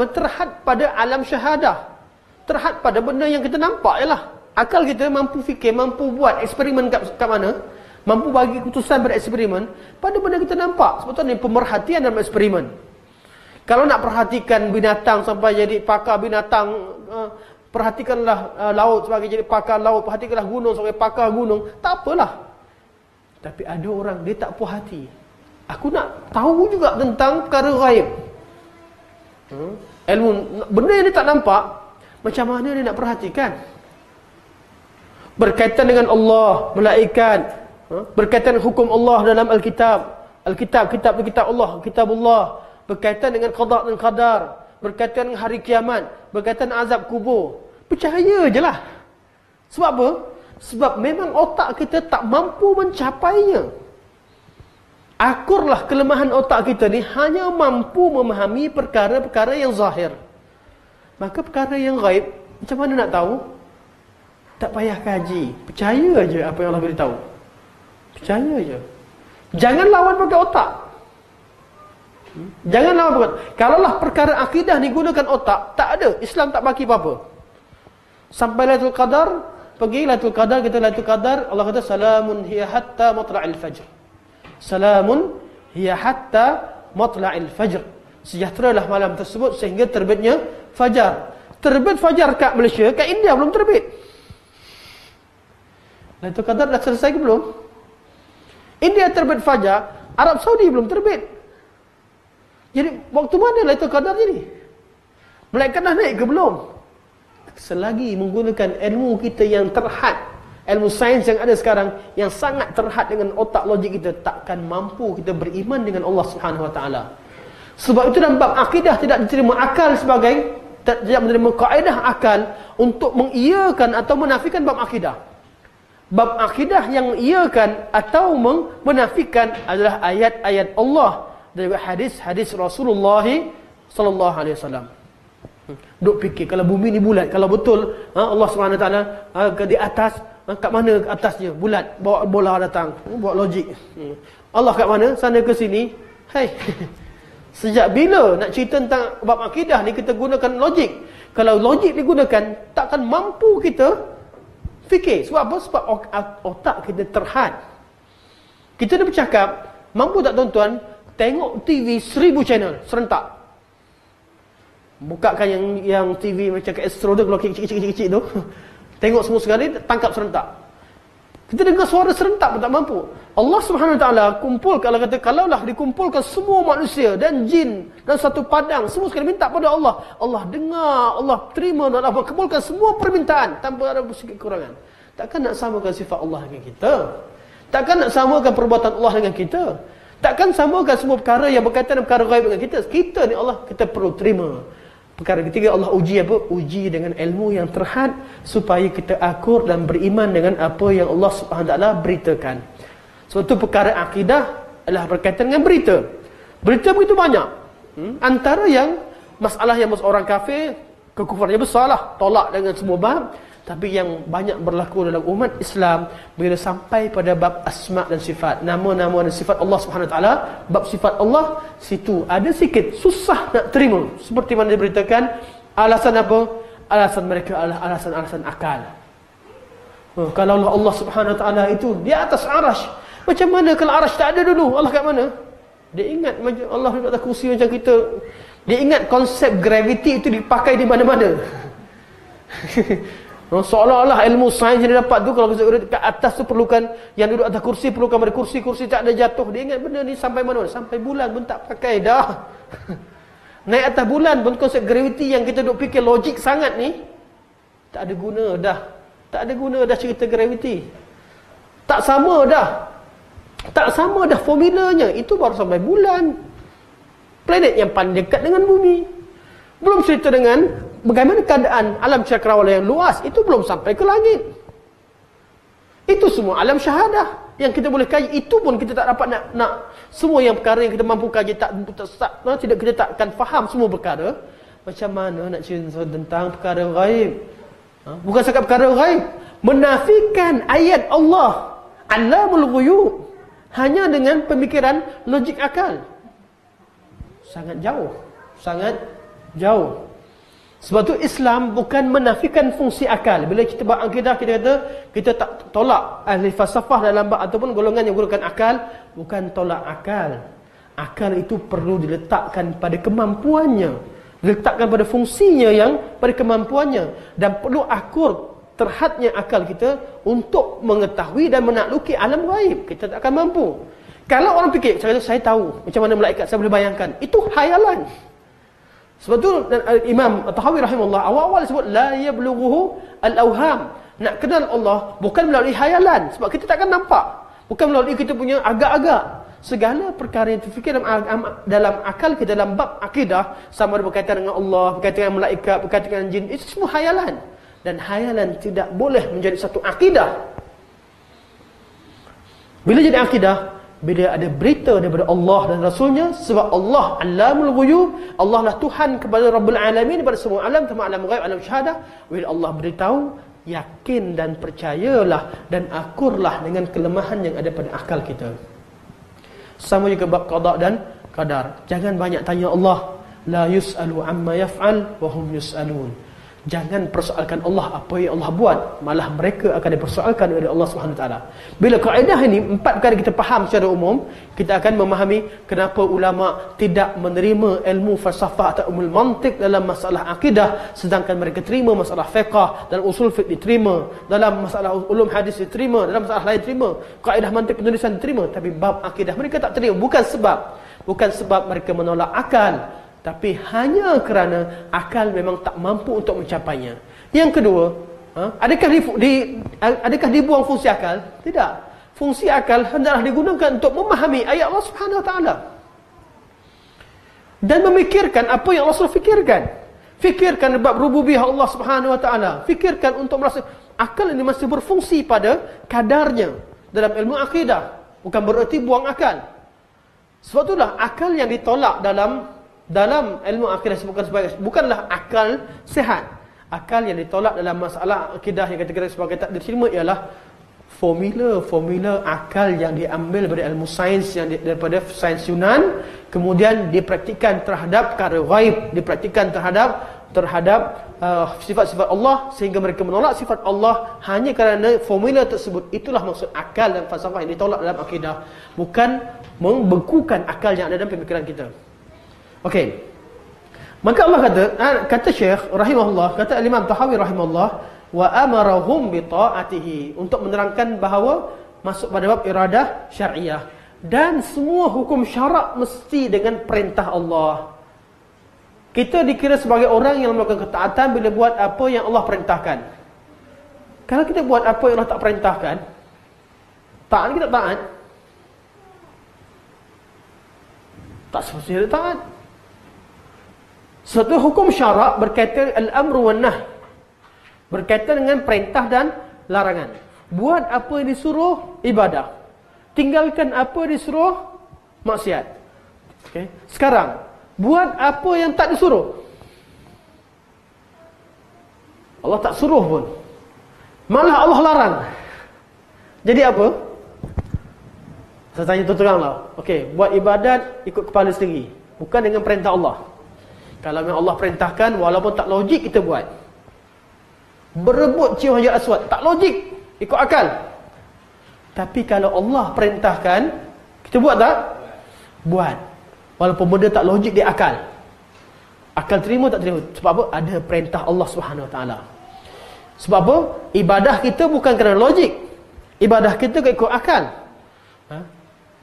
pada alam syahadah. Terhad pada benda yang kita nampak je lah. Akal kita mampu fikir, mampu buat eksperimen kat mana, mampu bagi keputusan pada eksperimen pada benda kita nampak. Sebab tu ni pemerhatian dalam eksperimen. Kalau nak perhatikan binatang sampai jadi pakar binatang, perhatikanlah laut sebagai jadi pakar laut, perhatikanlah gunung sebagai pakar gunung, tak apalah. Tapi ada orang dia tak puas hati. Aku nak tahu juga tentang perkara ghaib. Ilmu benda yang dia tak nampak, macam mana dia nak perhatikan? Berkaitan dengan Allah, malaikat, berkaitan dengan hukum Allah dalam Alkitab, kitab Allah, kitabullah, berkaitan dengan qada dan qadar, berkaitan dengan hari kiamat, berkaitan dengan azab kubur. Percaya je lah. Sebab apa? Sebab memang otak kita tak mampu mencapainya. Akurlah kelemahan otak kita ni hanya mampu memahami perkara-perkara yang zahir. Maka perkara yang gaib, macam mana nak tahu? Tak payah kaji. Percaya je apa yang Allah beritahu. Percaya je. Jangan lawan pakai otak. Jangan lawan pakai otak. Kalaulah perkara akidah ni gunakan otak, tak ada. Islam tak bagi apa-apa. Sampai Lailatul Qadar, pergi Lailatul Qadar, kita Lailatul Qadar, Allah kata salamun hiya hatta matla'il fajr. Salamun hiya hatta matla'il fajr. Sejahteralah malam tersebut sehingga terbitnya fajar. Terbit fajar kat Malaysia, kat India belum terbit. Lailatul Qadar dah selesai ke belum? India terbit fajar, Arab Saudi belum terbit. Jadi waktu mana Lailatul Qadar jadi? Malaikat dah naik ke belum? Selagi menggunakan ilmu kita yang terhad, ilmu sains yang ada sekarang yang sangat terhad dengan otak logik kita, takkan mampu kita beriman dengan Allah Subhanahu wa taala. Sebab itu dalam bab akidah tidak diterima akal sebagai, tidak menerima kaedah akal untuk mengiyakan atau menafikan bab akidah. Bab akidah yang mengiyakan atau menafikan adalah ayat-ayat Allah dan juga hadis-hadis Rasulullah sallallahu alaihi wasallam. Duk fikir kalau bumi ni bulat, kalau betul Allah Subhanahu wa taala di atas, kat mana atasnya bulat, bawa bola datang, bawa logik. Allah kat mana? Sana ke sini. Hai. Sejak bila nak cerita tentang bab akidah ni kita gunakan logik? Kalau logik digunakan, takkan mampu kita fikir. Sebab apa? Sebab otak kita terhad. Kita dah bercakap, mampu tak tuan-tuan tengok TV 1000 channel serentak? Bukakan yang TV macam kat Astro tu, kalau kecil-kecil tu. Tengok semua sekali, tangkap serentak. Kita dengar suara serentak pun tak mampu. Allah Subhanahu Wa Taala kumpul, kalau kata kalaulah dikumpulkan semua manusia dan jin dan satu padang, semua sekali minta pada Allah, Allah dengar, Allah terima dan Allah kabulkan semua permintaan tanpa ada sedikit kurangan. Takkan nak samakan sifat Allah dengan kita? Takkan nak samakan perbuatan Allah dengan kita? Takkan samakan semua perkara yang berkaitan dengan perkara gaib dengan kita? Kita ni Allah, kita perlu terima. Perkara ketiga Allah uji apa? Uji dengan ilmu yang terhad supaya kita akur dan beriman dengan apa yang Allah Subhanahu Wa Taala beritakan. Sebab tu perkara akidah adalah berkaitan dengan berita. Berita begitu banyak. Antara yang masalah yang orang kafir, kekufurannya besar lah, tolak dengan semua bab. Tapi yang banyak berlaku dalam umat Islam bila sampai pada bab asma' dan sifat, nama-nama dan sifat Allah Subhanahu Wa Taala, bab sifat Allah, situ ada sikit susah nak terima. Seperti mana diberitakan, alasan apa? Alasan mereka adalah alasan-alasan akal. Kalau Allah Subhanahu Wa Taala itu di atas arash, macam mana kalau arash tak ada dulu? Allah kat mana? Dia ingat Allah di atas kursi macam kita. Dia ingat konsep gravity itu dipakai di mana-mana. Seolah-olah ilmu sains yang dia dapat tu, kalau kat atas tu perlukan, yang duduk atas kursi perlukan pada kursi, kursi tak ada jatuh. Dia ingat benda ni sampai mana? Sampai bulan pun tak pakai dah. Naik atas bulan pun konsep gravity yang kita duk fikir logik sangat ni, tak ada guna dah. Tak ada guna dah cerita gravity. Tak sama dah. Tak sama dah formulanya. Itu baru sampai bulan. Planet yang paling dekat dengan bumi. Belum cerita dengan bagaimana keadaan alam cakrawala yang luas, itu belum sampai ke langit. Itu semua alam syahadah yang kita boleh kaji. Itu pun kita tak dapat nak semua yang perkara yang kita mampu kaji, tidak, kita takkan faham semua perkara. Macam mana nak cerita tentang perkara ghaib? Bukan sekadar perkara ghaib, menafikan ayat Allah Allamul Ghuyub hanya dengan pemikiran logik akal. Sangat jauh, sangat jauh. Sebab tu Islam bukan menafikan fungsi akal. Bila kita buat akidah, kita kata kita tak tolak ahli falsafah dalam ataupun golongan yang menggunakan akal. Bukan tolak akal. Akal itu perlu diletakkan pada kemampuannya, diletakkan pada fungsinya yang pada kemampuannya, dan perlu akur terhadnya akal kita untuk mengetahui dan menakluki alam gaib. Kita tak akan mampu. Kalau orang fikir, saya tahu macam mana malaikat, saya boleh bayangkan, itu khayalan. Sebab tu Imam Tahawi rahimahullah awal-awal sebut la yablughuhu al-awham. Nak kenal Allah bukan melalui khayalan, sebab kita takkan nampak. Bukan melalui kita punya agak-agak. Segala perkara yang terfikir dalam akal kita, dalam bab akidah, sama ada berkaitan dengan Allah, berkaitan dengan malaikat, berkaitan dengan jin, itu semua khayalan. Dan khayalan tidak boleh menjadi satu akidah. Bila jadi akidah? Bila ada berita daripada Allah dan Rasulnya. Sebab Allah Allamul Ghuyub, Allah lah Tuhan kepada Rabbul Alamin, daripada semua alam, termasuk alam ghaib, alam syahadah. Bila Allah beritahu, yakin dan percayalah dan akurlah dengan kelemahan yang ada pada akal kita. Sama juga bab qada dan qadar. Jangan banyak tanya Allah. La yus'alu amma yaf'al wa hum yus'alun. Jangan persoalkan Allah apa yang Allah buat, malah mereka akan dipersoalkan oleh Allah Subhanahu Wa Taala. Bila kaedah ini, empat perkara kita faham secara umum, kita akan memahami kenapa ulama tidak menerima ilmu falsafah atau ilmu mantik dalam masalah akidah, sedangkan mereka terima masalah fiqh dan usul fiqh diterima, dalam masalah ulum hadis diterima, dalam masalah lain diterima, kaedah mantik penulisan diterima, tapi bab akidah mereka tak terima. Bukan sebab mereka menolak akal, tapi hanya kerana akal memang tak mampu untuk mencapainya. Yang kedua, adakah dibuang fungsi akal? Tidak. Fungsi akal hendaklah digunakan untuk memahami ayat Allah Subhanahu Wa Taala dan memikirkan apa yang Allah fikirkan. Fikirkan bab rububiyah Allah Subhanahu Wa Taala. Fikirkan untuk merasa akal ini masih berfungsi pada kadarnya dalam ilmu akidah. Bukan bererti buang akal. Sebab itulah akal yang ditolak dalam ilmu akidah bukanlah akal sehat. Akal yang ditolak dalam masalah akidah yang kata-kata sebagai tak diterima ialah formula akal yang diambil dari ilmu sains, yang daripada sains Yunan, kemudian dipraktikkan terhadap perkara ghaib, dipraktikkan terhadap sifat-sifat Allah, sehingga mereka menolak sifat Allah hanya kerana formula tersebut. Itulah maksud akal dan falsafah yang ditolak dalam akidah, bukan membekukan akal yang ada dalam pemikiran kita. Okey. Maka Allah kata Syekh rahimahullah, kata Imam Tahawi rahimahullah, wa amarahum bi ta'atihi, untuk menerangkan bahawa masuk pada bab iradah syariah, dan semua hukum syarak mesti dengan perintah Allah. Kita dikira sebagai orang yang melakukan ketaatan bila buat apa yang Allah perintahkan. Kalau kita buat apa yang Allah tak perintahkan, taat kita taat? Tak semestinya taat. Satu hukum syarak berkaitan al-amru wan nahy, berkaitan dengan perintah dan larangan. Buat apa yang disuruh, ibadah. Tinggalkan apa yang disuruh, maksiat. Okay. Sekarang, buat apa yang tak disuruh. Allah tak suruh pun. Malah Allah larang. Jadi apa? Saya tanya terang-teranglah. Okey, buat ibadat ikut kepala sendiri, bukan dengan perintah Allah. Kalau memang Allah perintahkan, walaupun tak logik kita buat. Berebut cium Hajar Aswad, tak logik, ikut akal. Tapi kalau Allah perintahkan, kita buat tak? Buat. Walaupun benda tak logik, dia akal. Akal terima tak terima. Sebab apa? Ada perintah Allah SWT. Sebab apa? Ibadah kita bukan kerana logik. Ibadah kita ikut akal.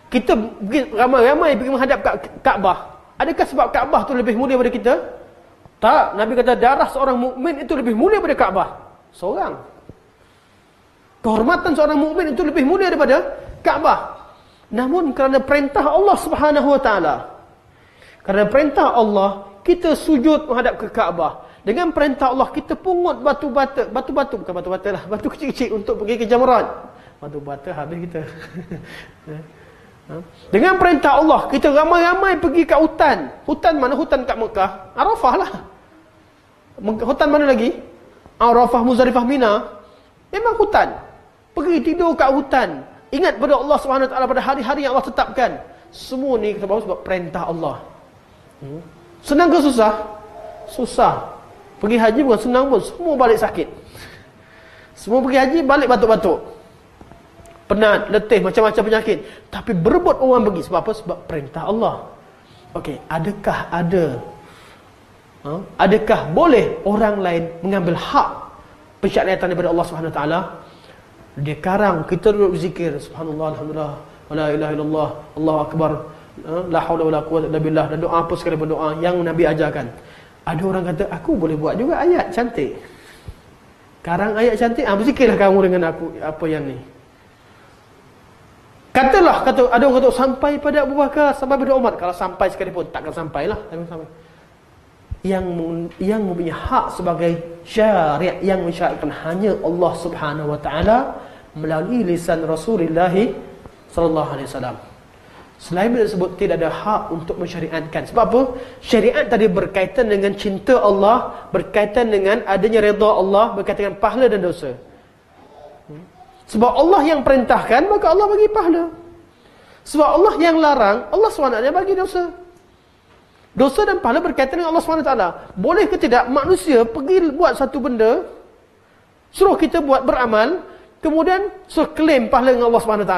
Kita ramai-ramai pergi menghadap Kaabah. Adakah sebab Kaabah tu lebih mulia daripada kita? Tak. Nabi kata darah seorang mukmin itu lebih mulia daripada Kaabah. Seorang. Kehormatan seorang mukmin itu lebih mulia daripada Kaabah. Namun kerana perintah Allah Subhanahu Wa Taala, kerana perintah Allah, kita sujud menghadap ke Kaabah. Dengan perintah Allah, kita pungut batu-batu, bukan batu-batu lah, batu kecil-kecil untuk pergi ke Jamrat. Batu-batu habis kita. Dengan perintah Allah, kita ramai-ramai pergi ke hutan. Hutan mana? Hutan kat Mekah, Arafah lah. Hutan mana lagi? Arafah, Muzdalifah, Mina. Memang hutan. Pergi tidur kat hutan. Ingat pada Allah SWT pada hari-hari yang Allah tetapkan. Semua ni kita bawa sebab perintah Allah. Senang ke susah? Susah. Pergi haji bukan senang pun. Semua balik sakit. Semua pergi haji balik batuk-batuk. Penat, letih, macam-macam penyakit. Tapi berebut orang pergi. Sebab apa? Sebab perintah Allah. Okey, adakah boleh orang lain mengambil hak pensyariatan daripada Allah SWT? Dia karang, kita duduk berzikir, subhanallah, alhamdulillah, la ilaha illallah, Allahu akbar, la haula wala quwwata illa billah, dan doa apa sekali pun doa yang Nabi ajarkan. Ada orang kata, aku boleh buat juga ayat cantik. Karang ayat cantik, berzikirlah kamu dengan aku apa yang ni. Kata ada orang kata sampai pada Abu Bakar, sampai pada Umar. Kalau sampai sekalipun, takkan sampailah. Yang mempunyai hak sebagai syariat, yang mensyariatkan hanya Allah Subhanahu Wa Taala melalui lisan Rasulullah sallallahu alaihi wasallam. Selain tersebut tidak ada hak untuk mensyariatkan. Sebab apa? Syariat tadi berkaitan dengan cinta Allah, berkaitan dengan adanya redha Allah, berkaitan dengan pahala dan dosa. Sebab Allah yang perintahkan, maka Allah bagi pahala. Sebab Allah yang larang, Allah SWT bagi dosa. Dosa dan pahala berkaitan dengan Allah SWT. Boleh ke tidak manusia pergi buat satu benda, suruh kita buat beramal, kemudian suruh claim pahala dengan Allah SWT?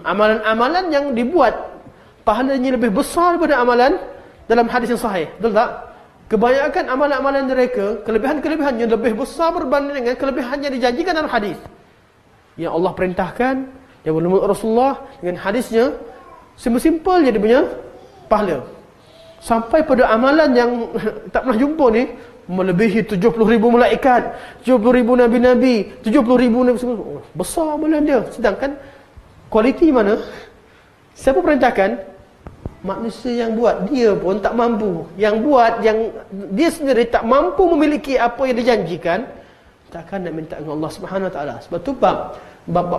Amalan-amalan yang dibuat, pahalanya lebih besar daripada amalan dalam hadis yang sahih. Betul tak? Kebanyakan amalan-amalan mereka, kelebihan-kelebihannya lebih besar berbanding dengan kelebihan yang dijanjikan dalam hadis. Yang Allah perintahkan, yang menurut Rasulullah, dengan hadisnya, simple-simple je dia punya pahala. Sampai pada amalan yang tak pernah jumpa ni, melebihi 70,000 malaikat, 70,000 nabi-nabi, 70,000 nabi semua. Besar amalan dia. Sedangkan, kualiti mana? Siapa perintahkan? Manusia yang buat, dia pun tak mampu. Yang buat, yang dia sendiri tak mampu memiliki apa yang dijanjikan, takkan nak minta dengan Allah Subhanahu Wa Taala. Sebab tu bab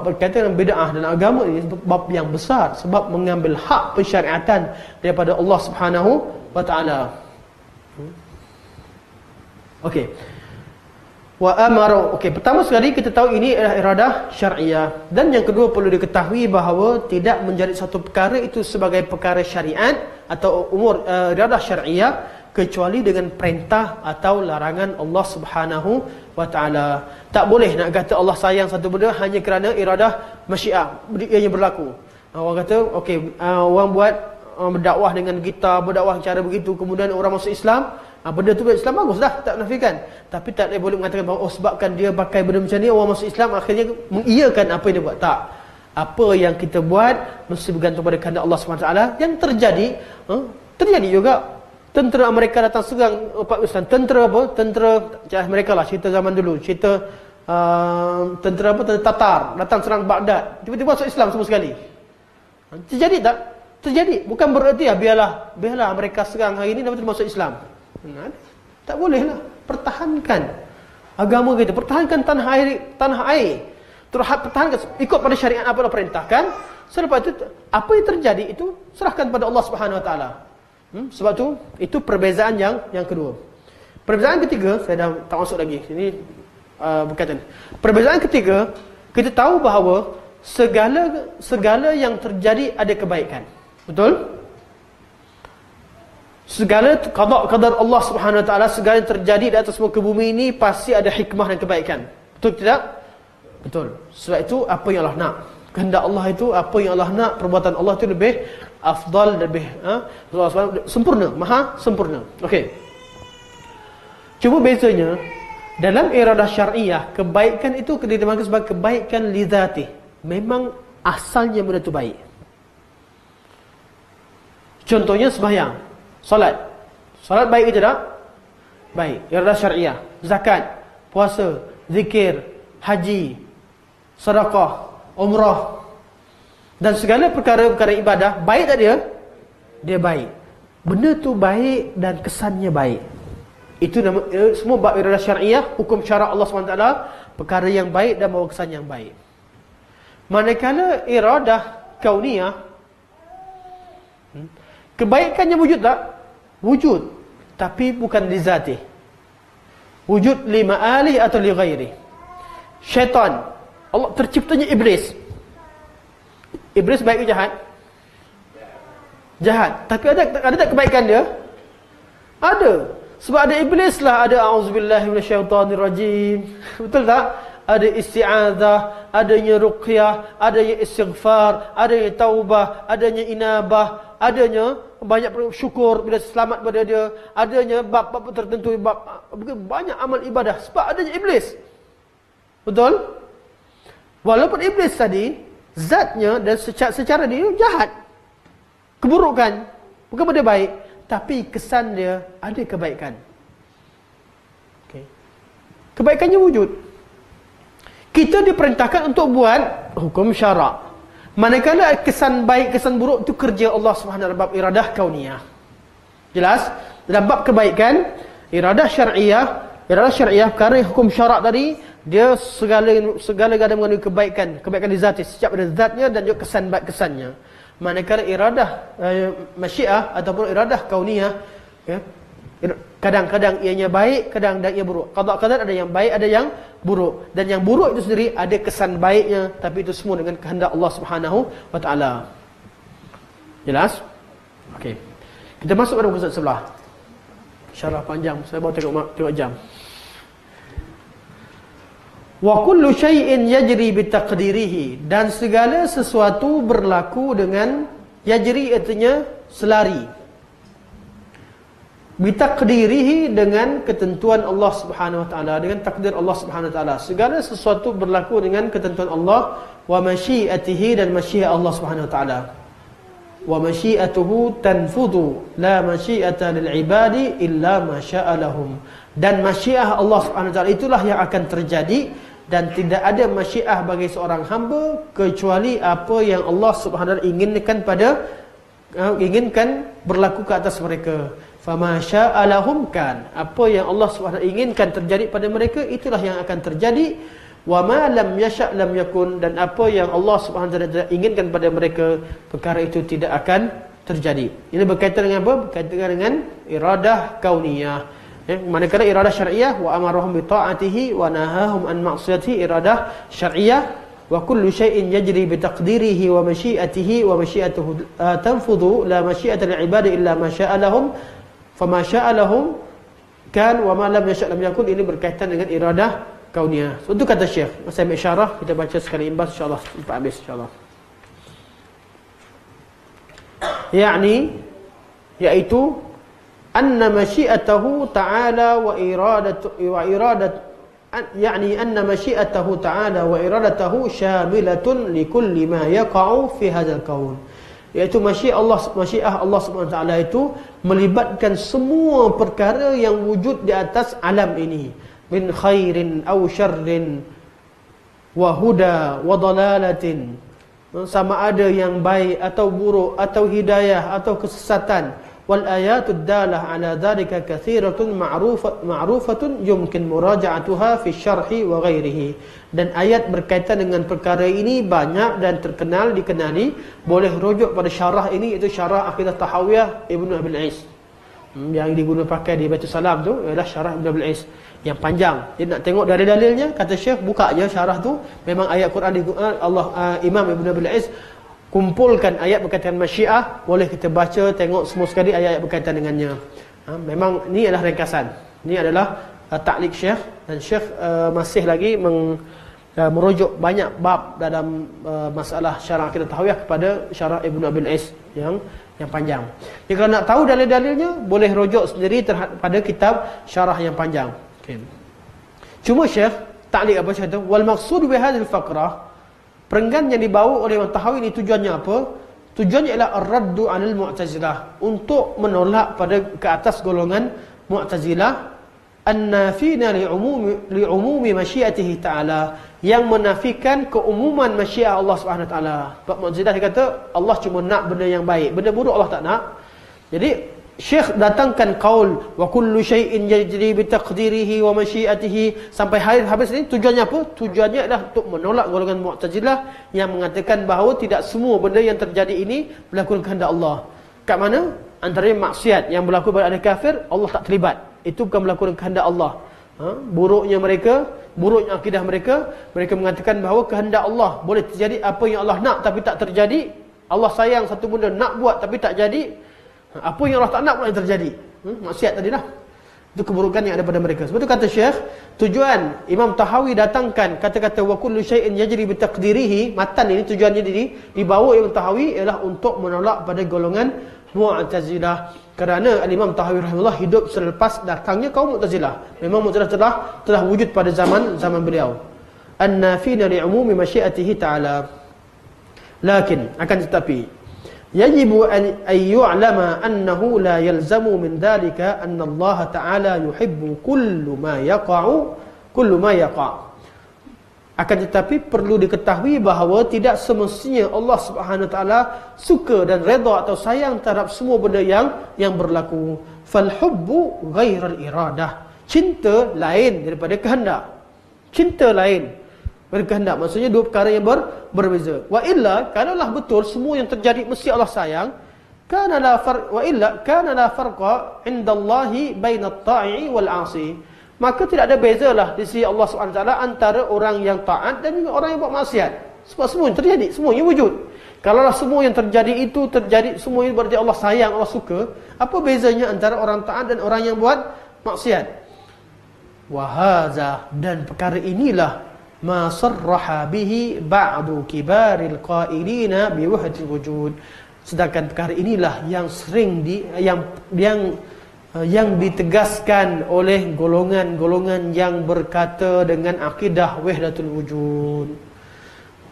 berkaitan dengan bid'ah dan agama ini bab yang besar, sebab mengambil hak pensyariatan daripada Allah Subhanahu Wa Taala. Okey. Wa amara. Okey, pertama sekali kita tahu ini adalah iradah syar'iyah, dan yang kedua perlu diketahui bahawa tidak menjadi satu perkara itu sebagai perkara syariat atau umur iradah syar'iyah kecuali dengan perintah atau larangan Allah Subhanahu Wa Taala. Tak boleh nak kata Allah sayang satu benda hanya kerana iradah masyiah ianya berlaku. Orang kata okey, orang buat berdakwah dengan gitar, berdakwah cara begitu, kemudian orang masuk Islam. Benda tu Islam bagus dah, tak menafikan. Tapi tak boleh mengatakan bahawa sebabkan dia pakai benda macam ni, orang masuk Islam akhirnya mengiyakan apa yang dia buat. Tak. Apa yang kita buat mesti bergantung pada kehendak Allah SWT. Yang terjadi juga. Tentera Amerika datang serang Pakistan. Tentera apa? Tentera mereka lah, cerita zaman dulu. Cerita tentera apa? Tentera Tatar datang serang Baghdad. Tiba-tiba masuk Islam semua sekali. Terjadi tak? Terjadi. Bukan bererti biarlah mereka serang hari ini, lepas tu masuk Islam. Tak boleh lah. Pertahankan agama kita, pertahankan tanah air. Pertahankan ikut pada syariat apa yang perintahkan. Selepas itu apa yang terjadi itu serahkan pada Allah Subhanahu Wa Taala. Sebab tu itu perbezaan yang kedua. Perbezaan ketiga, saya dah tak masuk lagi. Ini berkaitan. Perbezaan ketiga, kita tahu bahawa segala yang terjadi ada kebaikan. Betul? Segala qada Allah Subhanahu wa taala, segala yang terjadi di atas muka bumi ini pasti ada hikmah dan kebaikan. Betul tidak? Betul. Sebab itu apa yang Allah nak. Kehendak Allah itu apa yang Allah nak, perbuatan Allah itu lebih afdal, lebih sempurna, maha sempurna. Okey. Cuma bezanya dalam iradah syariah, kebaikan itu dimaksud sebagai kebaikan li dzati. Memang asalnya benda itu baik. Contohnya sembahyang. Salat baik ke tidak? Baik. Iradah syariah. Zakat, puasa, zikir, haji, sedekah, umrah dan segala perkara-perkara ibadah, baik tak dia? Dia baik. Benda tu baik dan kesannya baik. Itu nama, semua bab iradah syariah, hukum syarak Allah SWT, perkara yang baik dan bawa kesan yang baik. Manakala iradah kauniyah, kebaikannya wujud tak? Wujud. Tapi bukan li zati. Wujud li ma'ali atau li ghairi. Syaitan. Allah terciptanya iblis. Iblis baik ke jahat? Jahat. Tapi ada tak kebaikan dia? Ada. Sebab ada iblis lah. Ada a'udzubillahi minasyaitanirrajim. Betul tak? Ada isti'adzah, adanya ruqyah, adanya istighfar, adanya taubah, adanya inabah, adanya banyak syukur bila selamat pada dia, adanya bab-bab tertentu, banyak amal ibadah sebab adanya iblis. Betul? Walaupun iblis tadi zatnya dan secara dia jahat, keburukan, bukan benda baik, tapi kesan dia ada kebaikan. Okay. Kebaikannya wujud. Kita diperintahkan untuk buat hukum syarak. Manakala kesan baik, kesan buruk itu kerja Allah Subhanahu wa taala, bab iradah kauniyah. Jelas? Dalam bab kebaikan, iradah syariah perkara hukum syarak tadi, dia segala-gala mengandung kebaikan di zati, setiap ada zatnya dan juga kesan baik kesannya. Manakala iradah masyiah ataupun iradah kauniyah, ya, kadang-kadang ianya baik, kadang-kadang ia buruk. Qada ada yang baik, ada yang buruk. Dan yang buruk itu sendiri ada kesan baiknya, tapi itu semua dengan kehendak Allah Subhanahu wa taala. Jelas? Okey. Kita masuk pada muka sebelah. Syarah panjang, saya baru tengok jam. Wa kullu syai'in yajri bi taqdirihi, dan segala sesuatu berlaku dengan yajri, artinya selari. Bitaqdirihi, dengan ketentuan Allah Subhanahu wa taala, dengan takdir Allah Subhanahu wa taala. Segala sesuatu berlaku dengan ketentuan Allah, wa masyiatihi, dan masyiat Allah Subhanahu wa taala. Wa masyiatuhu tanfudu la masyiata lil ibadi illa ma syaa lahum. Dan masyiah Allah Subhanahu wa taala itulah yang akan terjadi, dan tidak ada masyiah bagi seorang hamba kecuali apa yang Allah Subhanahu wa taala inginkan berlaku ke atas mereka. Fama syaa lahum kan, apa yang Allah SWT inginkan terjadi pada mereka, itulah yang akan terjadi. Wa ma lam yasha' lam yakun, dan apa yang Allah SWT inginkan pada mereka, perkara itu tidak akan terjadi. Ini berkaitan dengan apa? Berkaitan dengan iradah kauniyah. Manakala iradah syariah, wa amarahum bi ta'atihi wa nahahum an ma'siyatihi, iradah syariah. Wa kullu syai'in yajri bi taqdirihi wa masyiatihi wa masyiatuhu tanfudhu la masyiata lil ibadi illa ma syaa lahum. Fama syaa lahum kan wa ma lam yasha' lam yakun. Ini berkaitan dengan iradah kauniyah. So, itu kata Syekh. Saya ambil syarah, kita baca sekali imbas insya-Allah, sampai habis insya-Allah. Yaitu anna masyiatahu ta'ala wa anna masyiatahu ta'ala wa iradatahu syamilatun li kulli ma yaqa'u fi hadzal kaun. Iaitu masyiah Allah Subhanahu wa taala itu melibatkan semua perkara yang wujud di atas alam ini, min khairin aw syarrin wa huda wa dalalatin, sama ada yang baik atau buruk, atau hidayah atau kesesatan. Wal ayatud dalah ala dzalika katsiratun ma'rufatun yumkin muraja'atuha fi syarhi wa ghairihi. Dan ayat berkaitan dengan perkara ini banyak dan dikenali. Boleh rujuk pada syarah ini, itu syarah Aqidah Tahawiyah Ibnu Abil Is. yang digunakan pakai di Baitul Salam tu ialah syarah Ibn Abil Is yang panjang. Dia nak tengok dari dalilnya, kata Syekh, buka je syarah tu, memang ayat Quran Allah Imam Ibn Abil Is kumpulkan ayat berkaitan Masyiah, boleh kita baca, tengok semua sekali ayat-ayat berkaitan dengannya. Memang ni adalah ringkasan. Ni adalah ta'liq Syekh, dan Syekh masih lagi merujuk banyak bab dalam masalah syarah akidah tahawiyah kepada syarah Ibn Abil Is yang panjang. Jadi kalau nak tahu dalil-dalilnya, boleh rujuk sendiri pada kitab syarah yang panjang. Okay. Cuma Syekh ta'liq apa Syekh tu? Wal maqsud bi hadhihi al-faqrah, perenggan yang dibawa oleh Imam Tahawi ini tujuannya apa? Tujuannya ialah ar-raddu 'anil Mu'tazilah, untuk menolak pada ke atas golongan Mu'tazilah, an-nafina li'umumi masyiatihi ta'ala, yang menafikan keumuman masyiah Allah Subhanahu wa taala. Sebab Mu'tazilah dia kata Allah cuma nak benda yang baik, benda buruk Allah tak nak. Jadi Syekh datangkan qaul wa kullu syai'in yajri bi taqdirihi wa masyiatihi sampai habis ini. Tujuannya apa? Tujuannya adalah untuk menolak golongan Mu'tazilah yang mengatakan bahawa tidak semua benda yang terjadi ini berlaku kehendak Allah. Kat mana? Antaranya maksiat yang berlaku pada ahli kafir, Allah tak terlibat. Itu bukan berlaku kehendak Allah. Buruknya mereka, buruknya akidah mereka, mereka mengatakan bahawa kehendak Allah boleh terjadi apa yang Allah nak tapi tak terjadi. Allah sayang satu benda, nak buat tapi tak jadi. Apa yang Allah tak nak pula yang terjadi. Maksiat tadi lah. Itu keburukan yang ada pada mereka. Sebab itu kata Syekh, tujuan Imam Tahawi datangkan kata-kata wa kullu syai'in yajri bi taqdirihi, matan ini tujuannya dibawa Imam Tahawi ialah untuk menolak pada golongan Mu'tazilah. Kerana Imam Tahawi rahimahullah hidup selepas datangnya kaum Mu'tazilah. Memang Mu'tazilah telah wujud pada zaman beliau. An-nafina li'umumi masyiatihi ta'ala. Lakin, akan tetapi yajibu an yu'lama annahu la yalzamu min dhalika anna Allah Ta'ala yuhibbu kullu ma yaqa'. Akan tetapi perlu diketahui bahawa tidak semestinya Allah Subhanahu Wa Ta'ala suka dan redha atau sayang terhadap semua benda yang berlaku. Fal hubbu ghairal iradah. Cinta lain daripada kehendak. Cinta lain berkehendak, maksudnya dua perkara yang berbeza. Wa illa, kalaulah betul semua yang terjadi mesti Allah sayang, kana la farqa indallahi bainat ta'i wal 'asi. Maka tidak ada bezalah di sisi Allah Subhanahu Wa Taala antara orang yang taat dan juga orang yang buat maksiat. Sebab semua yang terjadi, semuanya wujud. Kalaulah semua yang terjadi itu terjadi, semuanya berarti Allah sayang, Allah suka, apa bezanya antara orang taat dan orang yang buat maksiat? Wa hadza, dan perkara inilah ma sarraha bihi ba'du kibaril qailina bi wahdatil wujud. Sedangkan perkara inilah yang sering yang ditegaskan oleh golongan-golongan yang berkata dengan akidah wahdatul wujud.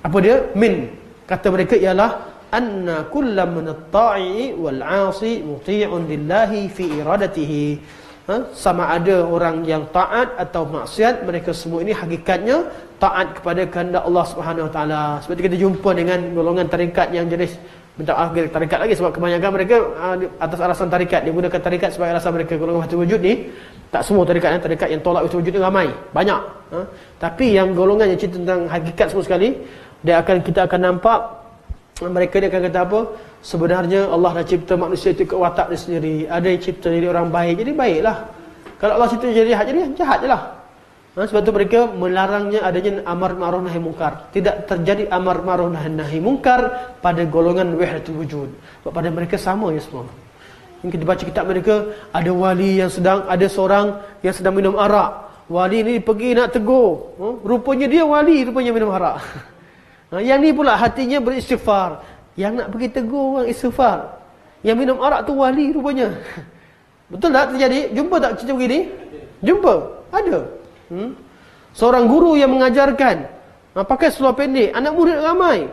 Apa dia? Min, kata mereka ialah anna kullam min at-ta'i wal 'asi muti'un lillahi fi iradatihi. Sama ada orang yang taat atau maksiat, mereka semua ini hakikatnya taat kepada kehendak Allah Subhanahu Wa Taala. Seperti kita jumpa dengan golongan tarikat yang jenis, minta maaf tarikat lagi, sebab kebanyakan mereka atas alasan tarikat, dia gunakan tarikat sebagai alasan mereka. Golongan wahdatul wujud ni, tak semua tarikat yang tolak wahdatul wujud ni ramai, banyak. Tapi yang golongan yang cerita tentang hakikat semua sekali, kita akan nampak mereka dia akan kata apa? Sebenarnya Allah dah cipta manusia itu ke watak dia sendiri. Ada yang cipta jadi orang baik, jadi baiklah. Kalau Allah cipta jadi jahat je lah. Sebab tu mereka melarangnya adanya amar ma'ruf nahi mungkar. Tidak terjadi amar ma'ruf nahi mungkar pada golongan wahdatul wujud. Sebab pada mereka sama je semua. Yang kita baca kitab mereka, ada wali ada seorang yang sedang minum arak. Wali ni pergi nak tegur. Rupanya dia wali, rupanya minum arak. Yang ni pula hatinya beristighfar. Yang nak pergi tegur orang istighfar. Yang minum arak tu wali rupanya. Betul tak terjadi? Jumpa tak cerita begini? Jumpa. Ada. Seorang guru yang mengajarkan pakai seluar pendek, anak murid ramai.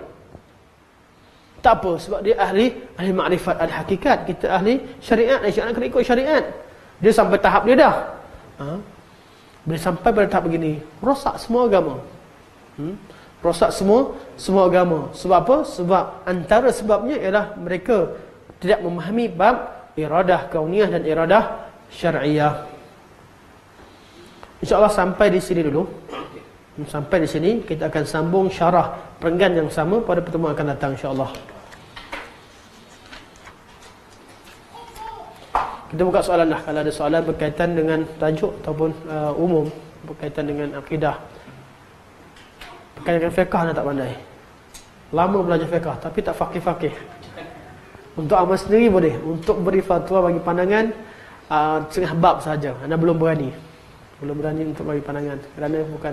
Tak apa, sebab dia ahli makrifat, ahli hakikat. Kita ahli syariat, nak kena ikut syariat. Dia sampai tahap dia dah. Bila sampai pada tahap begini, rosak semua agama. Rosak semua agama. Sebab apa? Sebab antara sebabnya ialah mereka tidak memahami bab iradah kauniyah dan iradah syar'iyah. InsyaAllah sampai di sini dulu. Sampai di sini, kita akan sambung syarah perenggan yang sama pada pertemuan akan datang insyaAllah. Kita buka soalan lah. Kalau ada soalan berkaitan dengan tajuk ataupun umum berkaitan dengan akidah, berkaitan dengan fiqh, anda tak pandai. Lama belajar fiqh tapi tak faqih-faqih. Untuk amal sendiri boleh. Untuk beri fatwa bagi pandangan setengah bab saja. Anda belum berani. Belum berani untuk bagi pandangan kerana bukan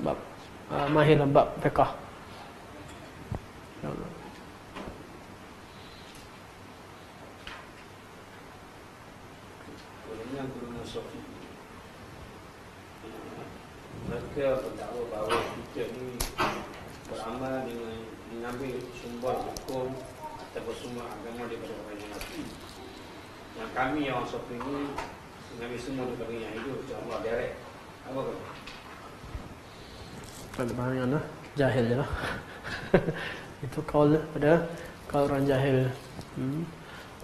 bab mahir dalam bab fiqh. Mereka berdakwa bahawa kita ni beramal dengan mengambil sumber hukum ataupun sumber agama daripada orang yang mati. Yang kami yang orang Sufi ni mengambil semua daripada yang hidup, macam Allah direct. Apa kata? Tak ada pandangan lah. Jahil je lah. Itu kaul pada kaul orang jahil.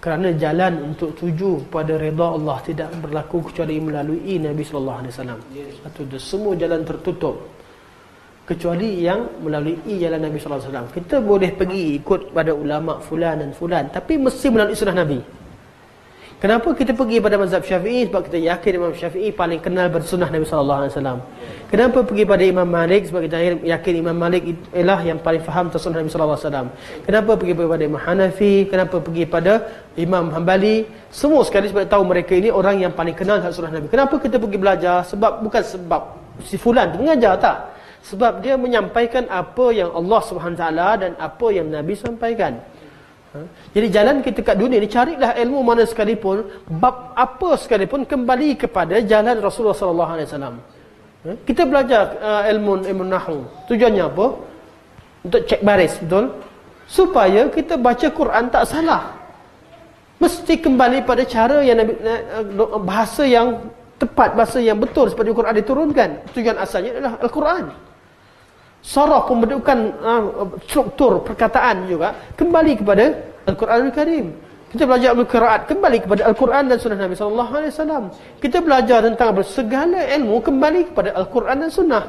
Kerana jalan untuk tuju pada redha Allah tidak berlaku kecuali melalui Nabi sallallahu alaihi wasallam. Satu, semua jalan tertutup kecuali yang melalui jalan Nabi sallallahu alaihi wasallam. Kita boleh pergi ikut pada ulama fulan dan fulan, tapi mesti melalui sunnah Nabi. Kenapa kita pergi pada mazhab Syafi'i? Sebab kita yakin Imam Syafi'i paling kenal bersunnah Nabi sallallahu alaihi wasallam. Kenapa pergi pada Imam Malik? Sebab kita yakin Imam Malik ialah yang paling faham tentang sunnah Nabi sallallahu alaihi wasallam. Kenapa pergi pada Imam Hanafi? Kenapa pergi pada Imam Hanbali? Semua sekali sebab tahu mereka ini orang yang paling kenal tentang sunnah Nabi. Kenapa kita pergi belajar? Sebab bukan sebab si fulan tu mengajar, tak. Sebab dia menyampaikan apa yang Allah Subhanahu taala dan apa yang Nabi sampaikan. Jadi jalan kita kat dunia ni, carilah ilmu mana sekalipun, bab apa sekalipun, kembali kepada jalan Rasulullah sallallahu alaihi wasallam. Kita belajar ilmu nahwu. Tujuannya apa? Untuk cek baris, betul? Supaya kita baca Quran tak salah. Mesti kembali pada cara yang bahasa yang tepat, bahasa yang betul seperti Quran diturunkan. Tujuan asalnya adalah Al-Quran. Saraf pembentukan struktur perkataan juga kembali kepada Al-Quran Al-Karim. Kita belajar Al-Qiraat kembali kepada Al-Quran dan Sunnah Nabi sallallahu alaihi wasallam. Kita belajar tentang segala ilmu kembali kepada Al-Quran dan Sunnah.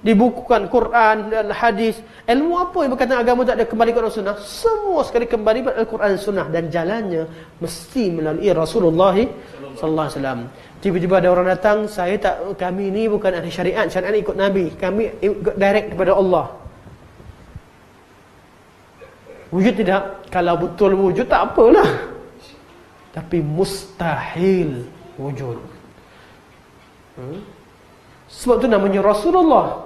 Dibukukan Quran dan hadis. Ilmu apa yang berkaitan agama tak ada, kembali kepada Sunnah. Semua sekali kembali kepada Al-Quran dan Sunnah, dan jalannya mesti melalui Rasulullah sallallahu alaihi wasallam. Tiba-tiba ada orang datang, kami ni bukan ahli syariat, syariat ikut Nabi, kami ikut direct kepada Allah. Wujud tidak? Kalau betul wujud tak apalah. Tapi mustahil wujud. Sebab tu namanya Rasulullah.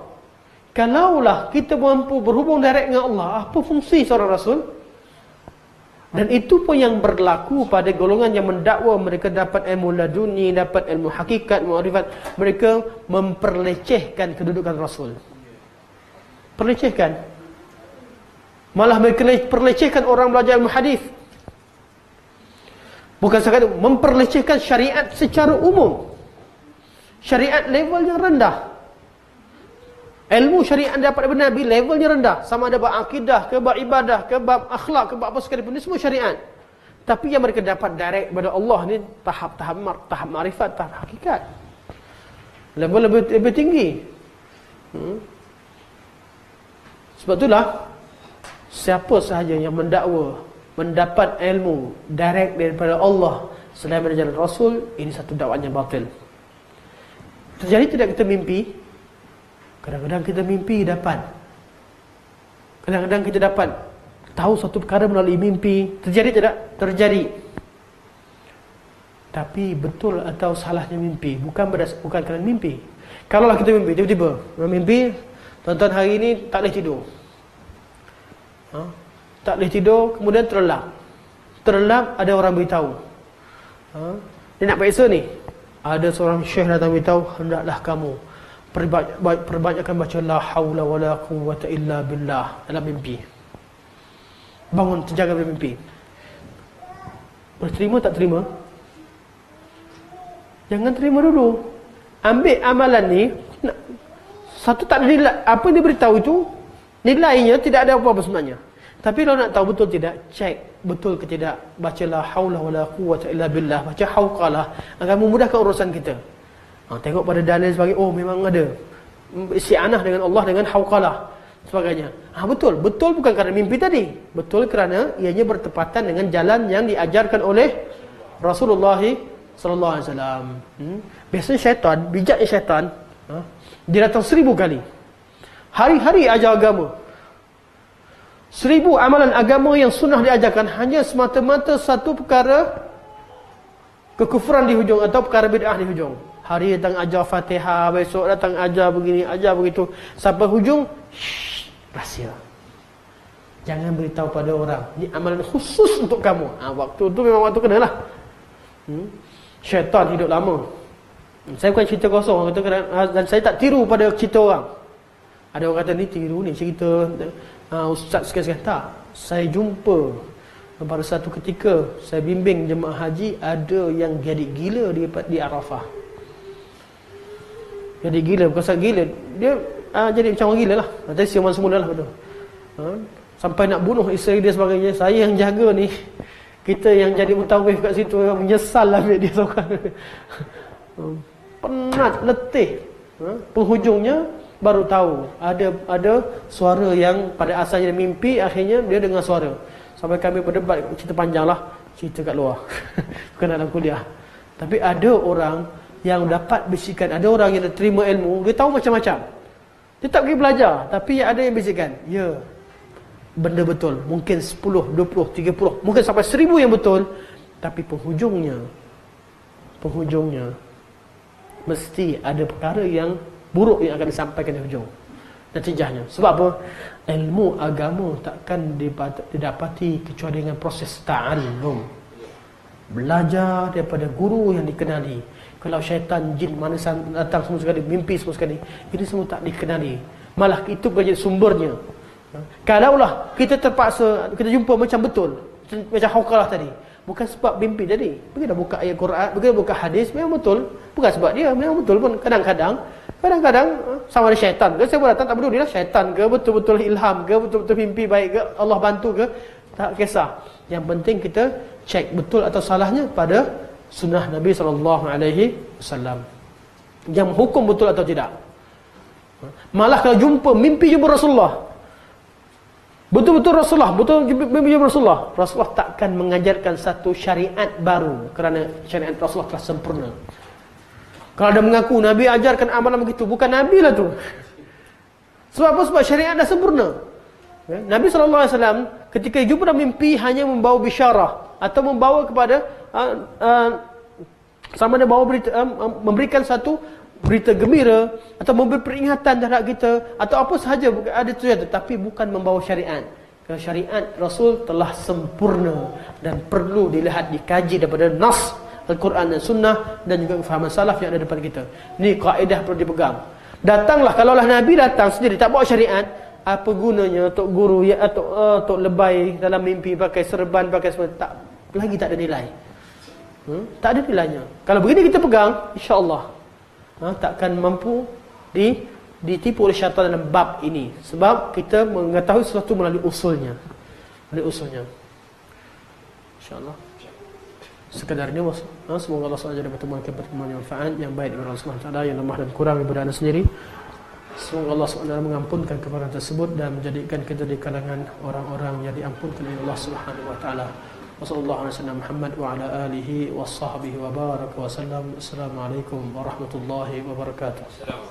Kalaulah kita mampu berhubung direct dengan Allah, apa fungsi seorang Rasul? Dan itu pun yang berlaku pada golongan yang mendakwa mereka dapat ilmu laduni, dapat ilmu hakikat, ma'rifat. Mereka memperlecehkan kedudukan Rasul. Perlecehkan. Malah mereka perlecehkan orang belajar ilmu hadis. Bukan sekadar memperlecehkan syariat secara umum. Syariat level yang rendah. Ilmu syariat dapat daripada Nabi levelnya rendah. Sama ada bab akidah ke bab ibadah ke bab akhlak ke bab apa sekalipun, ini semua syariat. Tapi yang mereka dapat direct daripada Allah ni tahap ma'rifat, tahap hakikat. Level lebih tinggi. Sebab itulah siapa sahaja yang mendakwa mendapat ilmu direct daripada Allah selain daripada jalan Rasul, ini satu dakwaan yang batil. Terjadi tidak kita mimpi? Kadang-kadang kita mimpi dapat. Kadang-kadang kita dapat tahu satu perkara melalui mimpi. Terjadi tidak? Terjadi. Tapi betul atau salahnya mimpi bukan kerana mimpi. Kalaulah kita mimpi, tiba-tiba mimpi, tuan-tuan hari ini tak boleh tidur. Tak boleh tidur, kemudian terlelap. Terlelap, ada orang beritahu. Dia nak periksa ni. Ada seorang syekh datang beritahu, hendaklah kamu perbanyakkan baca la haula wala quwwata illa billah dalam mimpi. Bangun terjaga dari mimpi. Boleh terima tak terima? Jangan terima dulu. Ambil amalan ni. Satu tak ada nilai. Apa dia beritahu itu, nilainya tidak ada apa-apa sebenarnya. Tapi kalau nak tahu betul tidak, cek betul ke tidak. Baca la haula wala quwwata illa billah. Baca hauqalah. Akan memudahkan urusan kita. Tengok pada dalil sebagai, oh memang ada isti'anah dengan Allah dengan hauqalah sebagainya. Betul bukan kerana mimpi tadi. Betul kerana ianya bertepatan dengan jalan yang diajarkan oleh Rasulullah sallallahu alaihi wasallam. Biasanya syaitan, bijaknya syaitan, dia datang 1000 kali. Hari-hari ajar agama. 1000 amalan agama yang sunnah diajarkan hanya semata-mata satu perkara kekufuran di hujung atau perkara bid'ah di hujung. Hari datang ajar Fatihah, besok datang ajar begini, ajar begitu. Sampai hujung, rahsia. Jangan beritahu pada orang. Ini amalan khusus untuk kamu. Waktu tu memang waktu kenalah. Syaitan hidup lama. Saya bukan cerita kosong, dan saya tak tiru pada cerita orang. Ada orang kata ni tiru ni cerita ustaz sekali-sekali. Tak. Saya jumpa pada satu ketika saya bimbing jemaah haji, ada yang jadi gila di Arafah. Jadi gila, bukan sahaja gila, dia jadi macam orang gila lah. Tadi siuman semula lah betul. Sampai nak bunuh isteri dia sebagainya. Saya yang jaga ni, kita yang jadi mutawif kat situ menyesal lah ambil dia seorang. Penat, letih. Penghujungnya baru tahu ada suara yang pada asalnya mimpi, akhirnya dia dengar suara. Sampai kami berdebat, cerita panjang lah, cerita kat luar. Bukan dalam kuliah. Tapi ada orang yang dapat bisikan, ada orang yang terima ilmu, dia tahu macam-macam. Dia tak pergi belajar, tapi ada yang bisikan, ya, benda betul. Mungkin 10, 20, 30, mungkin sampai 1000 yang betul. Tapi penghujungnya mesti ada perkara yang buruk yang akan disampaikan di hujung. Natijahnya. Sebab apa? Ilmu agama takkan didapati kecuali dengan proses ta'allum. Belajar daripada guru yang dikenali. Kalau syaitan, jin, mana datang semua sekali, mimpi semua sekali, ini semua tak dikenali. Malah itu menjadi sumbernya. Kalaulah kita terpaksa, kita jumpa macam betul, macam Hauqalah tadi, bukan sebab mimpi tadi. Pergi dah buka ayat Quran, pergi dah buka hadis, memang betul. Bukan sebab dia, memang betul pun. Kadang-kadang sama ada syaitan ke, saya pun datang tak peduli lah, syaitan ke, betul-betul ilham ke, betul-betul mimpi baik ke, Allah bantu ke, tak kisah. Yang penting kita cek betul atau salahnya pada sunnah Nabi SAW yang menghukum betul atau tidak. Malah kalau mimpi jumpa Rasulullah, betul-betul Rasulullah, mimpi jumpa Rasulullah takkan mengajarkan satu syariat baru, kerana syariat Rasulullah telah sempurna. Kalau ada mengaku Nabi ajarkan amalan begitu, bukan Nabi lah tu. Sebab apa? Sebab syariat dah sempurna. Nabi SAW ketika jumpa dalam mimpi hanya membawa bisyarah atau membawa kepada sama ada bawa berita, memberikan satu berita gembira atau memberi peringatan terhadap kita atau apa sahaja, ada tu saja, tapi bukan membawa syariat. Kerana syariat Rasul telah sempurna dan perlu dilihat, dikaji daripada nas Al-Quran dan Sunnah dan juga kefahaman salaf yang ada depan kita. Ini kaedah perlu dipegang. Datanglah, kalaulah Nabi datang sendiri tak bawa syariat, apa gunanya tok guru ya atau tok lebay dalam mimpi pakai serban, pakai semua, tak ada nilai. Tak ada nilainya. Kalau begini kita pegang, insya-Allah takkan mampu ditipu oleh syaitan dalam bab ini, sebab kita mengetahui sesuatu melalui usulnya. Insya-Allah. Sekadar ini, semoga Allah SWT bertemukan pertemuan yang manfaat, yang baik daripada Allah SWT, yang lemah dan kurang daripada anda sendiri. Semoga Allah SWT mengampunkan keperkara tersebut dan menjadikan kita di kalangan orang-orang yang diampunkan oleh Allah SWT. Wassallallahu alaihi wasallam Muhammad wa ala alihi washabbihi wa baraka wa sallam. Assalamualaikum warahmatullahi wabarakatuh. Assalamualaikum.